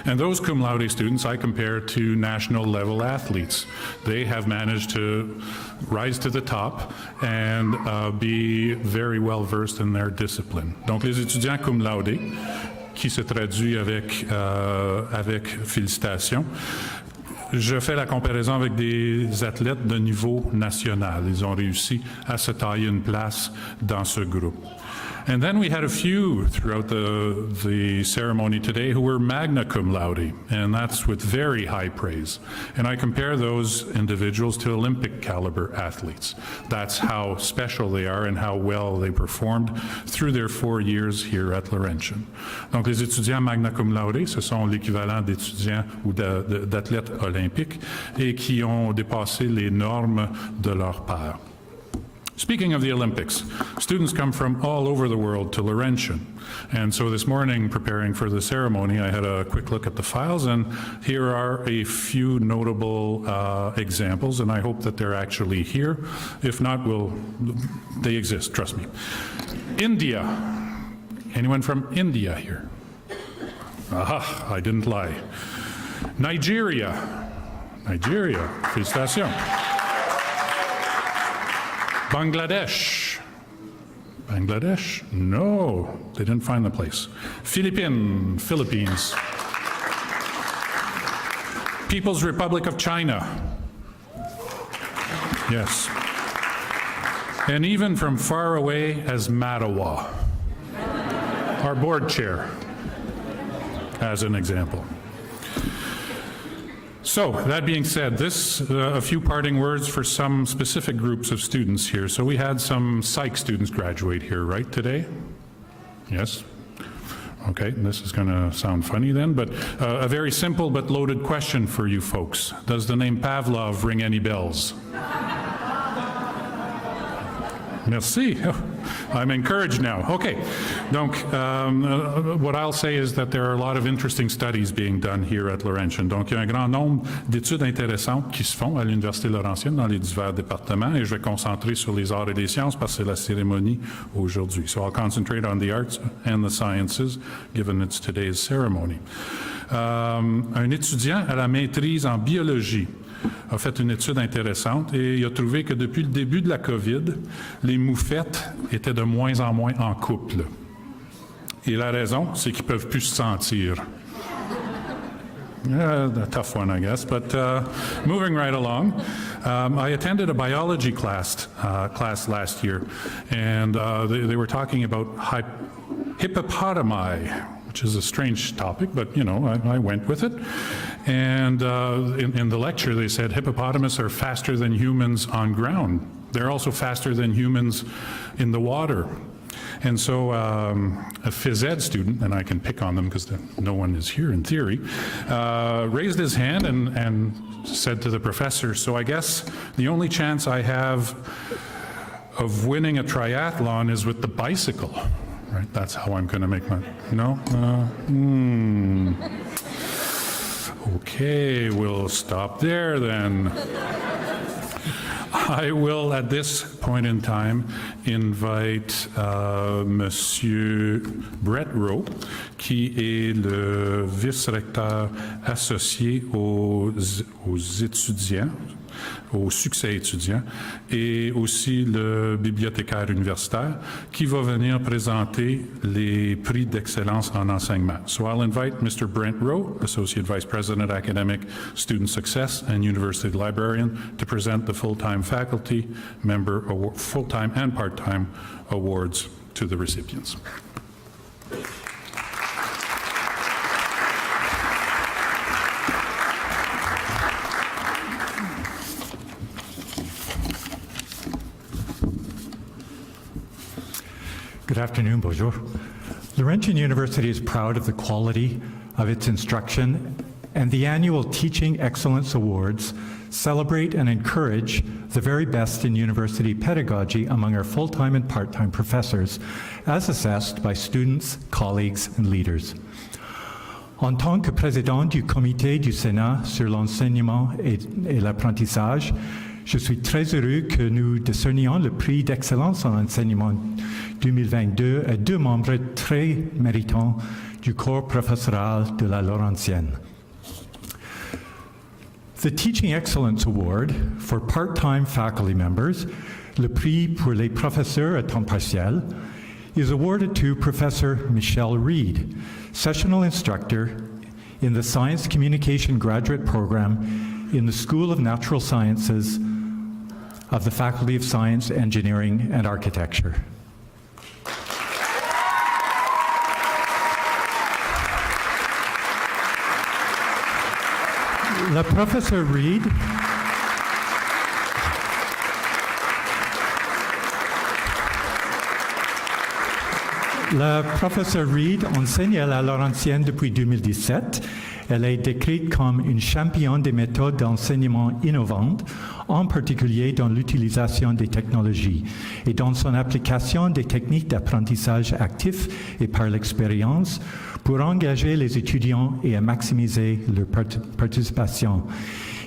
Speaker 2: And those cum laude students I compare to national level athletes. They have managed to rise to the top and be very well versed in their discipline. Donc les étudiants cum laude, qui se traduit avec félicitations, je fais la comparaison avec des athlètes de niveau national. Ils ont réussi à se tailler une place dans ce groupe. And then we had a few throughout the ceremony today who were magna cum laude, and that's with very high praise. And I compare those individuals to Olympic caliber athletes. That's how special they are and how well they performed through their 4 years here at Laurentian. Donc les étudiants magna cum laude, ce sont l'équivalent d'étudiants ou d'athlètes olympiques et qui ont dépassé les normes de leur pairs. Speaking of the Olympics, students come from all over the world to Laurentian. And so this morning, preparing for the ceremony, I had a quick look at the files, and here are a few notable examples, and I hope that they're actually here. If not, they exist, trust me. India. Anyone from India here? Aha, I didn't lie. Nigeria. Nigeria, félicitations. Bangladesh. Bangladesh? No, they didn't find the place. Philippines. People's Republic of China. Yes. And even from far away as Mattawa, our board chair, as an example. So, that being said, a few parting words for some specific groups of students here. So we had some psych students graduate here, right, today? Yes? Okay, this is going to sound funny then, but a very simple but loaded question for you folks. Does the name Pavlov ring any bells? Merci. I'm encouraged now. Okay. Donc, what I'll say is that there are a lot of interesting studies being done here at Laurentian. Donc, il y a un grand nombre d'études intéressantes qui se font à l'Université Laurentienne dans les divers départements, et je vais concentrer sur les arts et les sciences parce que c'est la cérémonie aujourd'hui. So I'll concentrate on the arts and the sciences, given it's today's ceremony. Un étudiant à la maîtrise en biologie a fait une étude intéressante et il a trouvé que depuis le début de la COVID, les moufettes étaient de moins en moins en couple. Et la raison, c'est qu'ils ne peuvent plus se sentir. A tough one, I guess, but moving right along, I attended a biology class last year, and they were talking about hippopotami, which is a strange topic, but, you know, I went with it. And in the lecture, they said hippopotamus are faster than humans on ground. They're also faster than humans in the water. And so a phys ed student, and I can pick on them because no one is here in theory, raised his hand and said to the professor, so I guess the only chance I have of winning a triathlon is with the bicycle. Right, that's how I'm going to make my, no? Okay, we'll stop there then. I will, at this point in time, invite Monsieur Brett Rowe, qui est le vice-recteur associé aux étudiants, au succès étudiant, et aussi le bibliothécaire universitaire, qui va venir présenter les prix d'excellence en enseignement. So I'll invite Mr. Brent Rowe, Associate Vice President, Academic Student Success and University Librarian, to present the full-time faculty member, full-time and part-time awards to the recipients.
Speaker 6: Good afternoon, bonjour. Laurentian University is proud of the quality of its instruction, and the annual Teaching Excellence Awards celebrate and encourage the very best in university pedagogy among our full-time and part-time professors, as assessed by students, colleagues, and leaders. En tant que président du Comité du Sénat sur l'enseignement et l'apprentissage, je suis très heureux que nous décernions le prix d'excellence en enseignement 2022 à deux membres très méritants du corps professoral de la Laurentienne. The Teaching Excellence Award for part-time faculty members, le prix pour les professeurs à temps partiel, is awarded to Professor Michelle Reed, sessional instructor in the Science Communication Graduate Program in the School of Natural Sciences of the Faculty of Science, Engineering, and Architecture. La professeure Reed enseigne à la Laurentienne depuis 2017. Elle est décrite comme une championne des méthodes d'enseignement innovantes, en particulier dans l'utilisation des technologies et dans son application des techniques d'apprentissage actif et par l'expérience pour engager les étudiants et à maximiser leur participation.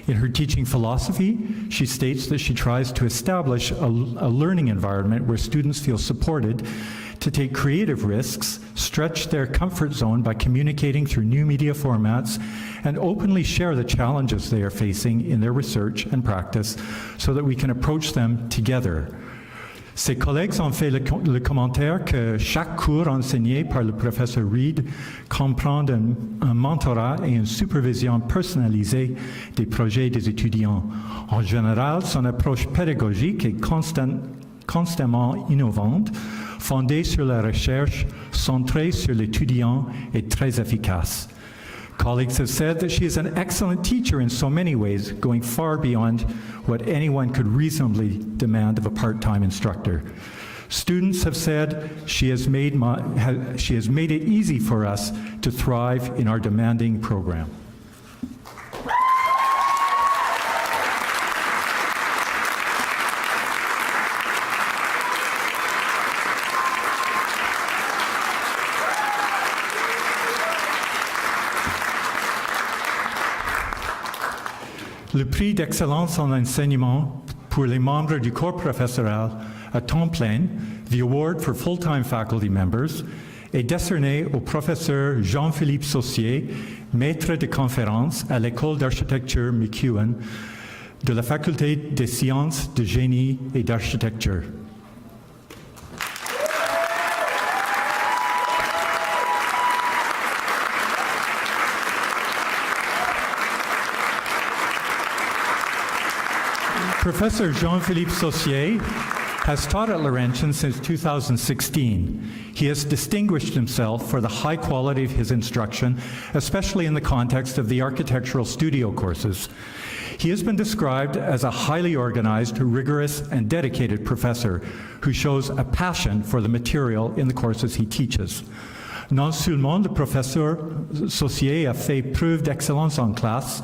Speaker 6: In her teaching philosophy, she states that she tries to establish a learning environment where students feel supported to take creative risks, stretch their comfort zone by communicating through new media formats, and openly share the challenges they are facing in their research and practice so that we can approach them together. Ses collègues ont fait le commentaire que chaque cours enseigné par le professeur Reed comprend un mentorat et une supervision personnalisée des projets des étudiants. En général, son approche pédagogique est constamment innovante, fondée sur la recherche, centrée sur l'étudiant et très efficace. Colleagues have said that she is an excellent teacher in so many ways, going far beyond what anyone could reasonably demand of a part-time instructor. Students have said she has made it easy for us to thrive in our demanding program. Le prix d'excellence en enseignement pour les membres du corps professoral à temps plein, the award for full-time faculty members, est décerné au professeur Jean-Philippe Saucier, maître de conférence à l'École d'architecture McEwen, de la Faculté des sciences, de génie et d'architecture. Professor Jean-Philippe Saucier has taught at Laurentian since 2016. He has distinguished himself for the high quality of his instruction, especially in the context of the architectural studio courses. He has been described as a highly organized, rigorous, and dedicated professor who shows a passion for the material in the courses he teaches. Non seulement le professeur Saucier a fait preuve d'excellence en classe,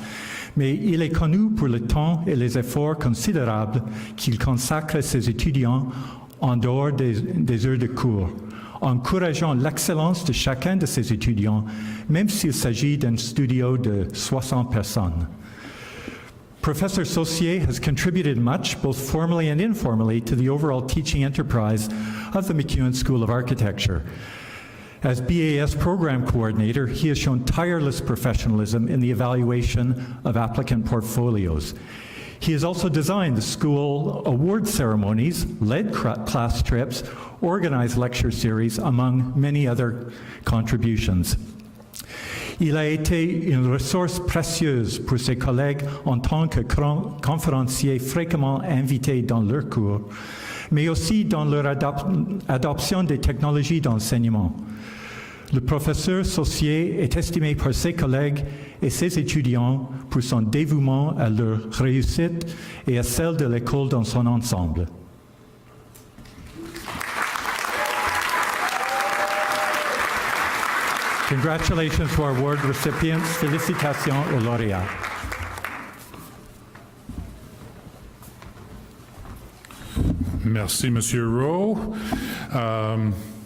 Speaker 6: mais il est connu pour le temps et les efforts considérables qu'il consacre à ses étudiants en dehors des heures de cours, encourageant l'excellence de chacun de ses étudiants, même s'il s'agit d'un studio de 60 personnes. Professor Saucier has contributed much, both formally and informally, to the overall teaching enterprise of the MacEwan School of Architecture. As BAS program coordinator, he has shown tireless professionalism in the evaluation of applicant portfolios. He has also designed the school award ceremonies, led class trips, organized lecture series, among many other contributions. Il a été une ressource précieuse pour ses collègues en tant que conférencier fréquemment invité dans leurs cours, mais aussi dans leur adoption des technologies d'enseignement. Le professeur Saucier est estimé par ses collègues et ses étudiants pour son dévouement à leur réussite et à celle de l'école dans son ensemble. Congratulations to our award recipients. Félicitations aux lauréats.
Speaker 2: Merci, Monsieur Rowe.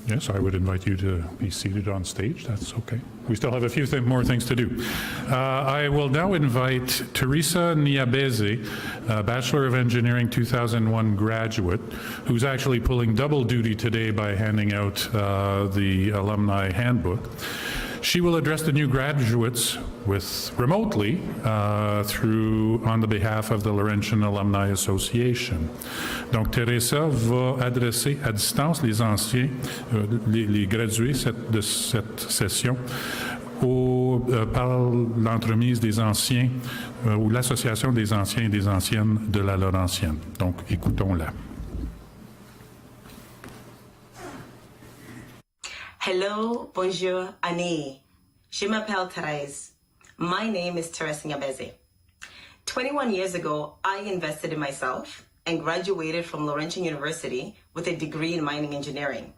Speaker 2: Yes, I would invite you to be seated on stage. That's okay. We still have a few more things to do. I will now invite Teresa Niabeze, Bachelor of Engineering 2001 graduate, who's actually pulling double duty today by handing out the alumni handbook. She will address the new graduates remotely on the behalf of the Laurentian Alumni Association. Donc Teresa va adresser à distance les anciens, les gradués de cette session par l'entremise des anciens ou l'association des anciens et des anciennes de la Laurentienne. Donc écoutons-la.
Speaker 7: Hello, bonjour, Annie. Je m'appelle Thérèse. My name is Teresa Niabeze. 21 years ago, I invested in myself and graduated from Laurentian University with a degree in mining engineering.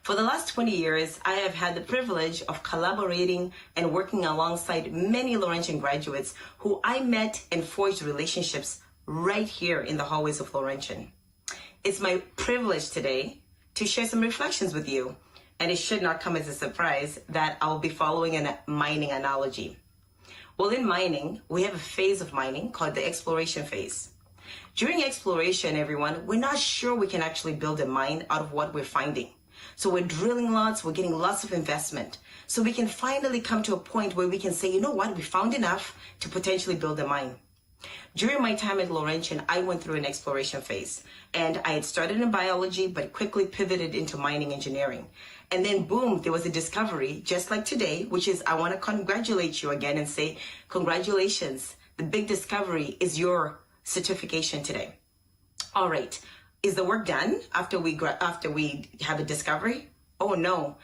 Speaker 7: For the last 20 years, I have had the privilege of collaborating and working alongside many Laurentian graduates who I met and forged relationships right here in the hallways of Laurentian. It's my privilege today to share some reflections with you. And it should not come as a surprise that I'll be following a mining analogy. Well, in mining, we have a phase of mining called the exploration phase. During exploration, everyone, we're not sure we can actually build a mine out of what we're finding. So we're drilling lots, we're getting lots of investment. So we can finally come to a point where we can say, you know what, we found enough to potentially build a mine. During my time at Laurentian, I went through an exploration phase, and I had started in biology, but quickly pivoted into mining engineering. And then boom, there was a discovery, just like today, which is I want to congratulate you again and say, congratulations. The big discovery is your certification today. All right, is the work done after we have a discovery? Oh no.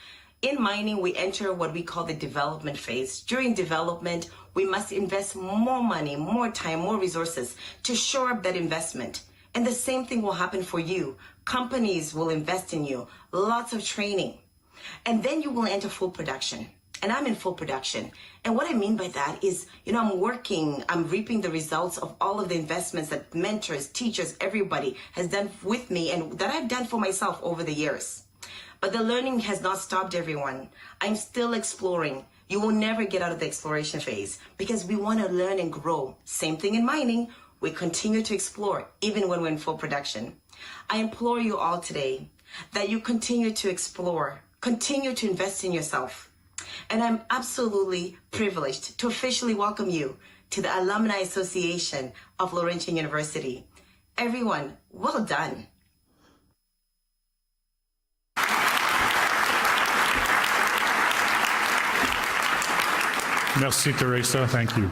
Speaker 7: In mining, we enter what we call the development phase. During development, we must invest more money, more time, more resources to shore up that investment. And the same thing will happen for you. Companies will invest in you, lots of training. And then you will enter full production. And I'm in full production. And what I mean by that is, I'm reaping the results of all of the investments that mentors, teachers, everybody has done with me and that I've done for myself over the years. But the learning has not stopped, everyone. I'm still exploring. You will never get out of the exploration phase because we want to learn and grow. Same thing in mining. We continue to explore even when we're in full production. I implore you all today that you continue to explore, continue to invest in yourself. And I'm absolutely privileged to officially welcome you to the Alumni Association of Laurentian University. Everyone, well done.
Speaker 2: Merci, Teresa. Thank you.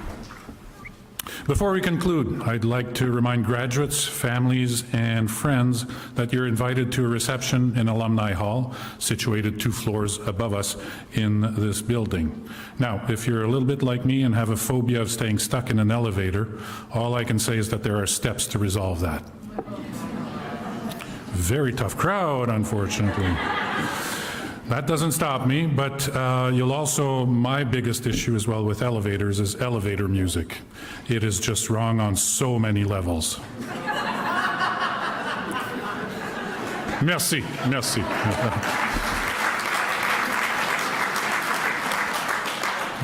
Speaker 2: Before we conclude, I'd like to remind graduates, families, and friends that you're invited to a reception in Alumni Hall, situated 2 floors above us in this building. Now, if you're a little bit like me and have a phobia of staying stuck in an elevator, all I can say is that there are steps to resolve that. Very tough crowd, unfortunately. That doesn't stop me, but you'll also, my biggest issue as well with elevators is elevator music. It is just wrong on so many levels. Merci, merci.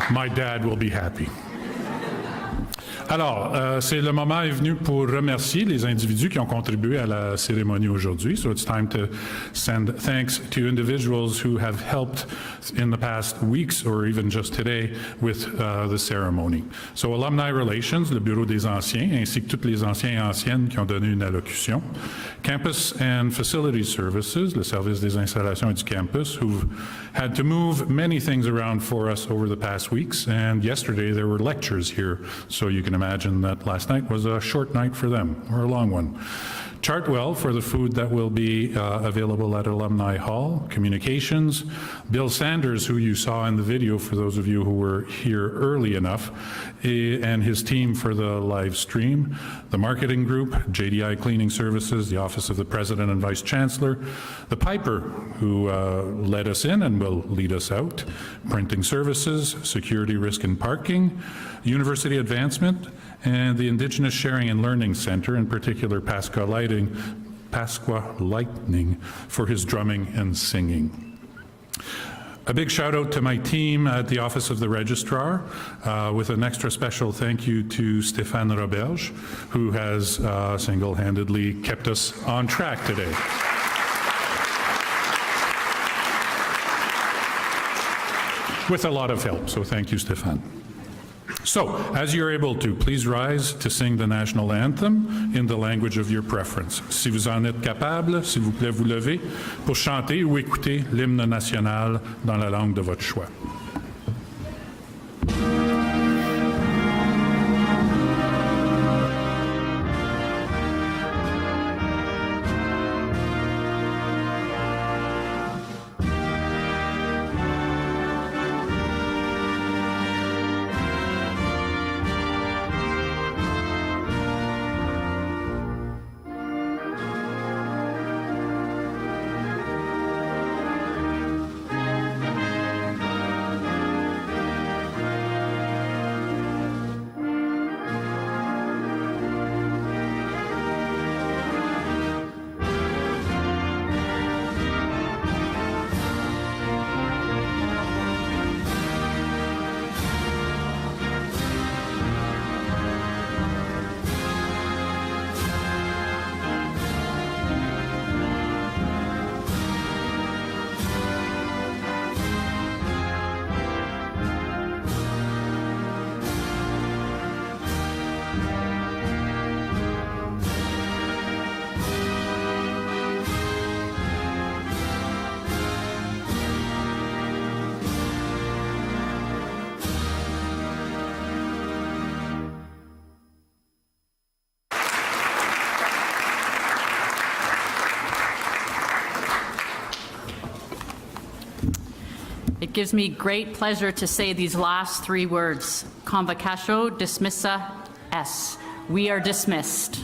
Speaker 2: My dad will be happy. Alors, c'est le moment est venu pour remercier les individus qui ont contribué à la cérémonie aujourd'hui. So it's time to send thanks to individuals who have helped in the past weeks or even just today with the ceremony. So Alumni Relations, le Bureau des Anciens, ainsi que tous les anciens et anciennes qui ont donné une allocution. Campus and Facility Services, le service des installations et du campus, who've had to move many things around for us over the past weeks. And yesterday there were lectures here, so you can imagine that last night was a short night for them, or a long one. Chartwell for the food that will be available at Alumni Hall. Communications, Bill Sanders, who you saw in the video for those of you who were here early enough, and his team for the live stream. The marketing group, JDI Cleaning Services, the Office of the President and Vice Chancellor. The Piper, who led us in and will lead us out. Printing Services, Security, Risk and Parking. University Advancement, and the Indigenous Sharing and Learning Center, in particular Pasqua Lightning for his drumming and singing. A big shout out to my team at the Office of the Registrar, with an extra special thank you to Stéphane Roberge, who has single-handedly kept us on track today. With a lot of help, so thank you, Stéphane. So, as you're able to, please rise to sing the national anthem in the language of your preference. Si vous en êtes capable, s'il vous plaît, vous levez pour chanter ou écouter l'hymne national dans la langue de votre choix.
Speaker 3: It gives me great pleasure to say these last 3 words. Convocation dismissa es. We are dismissed.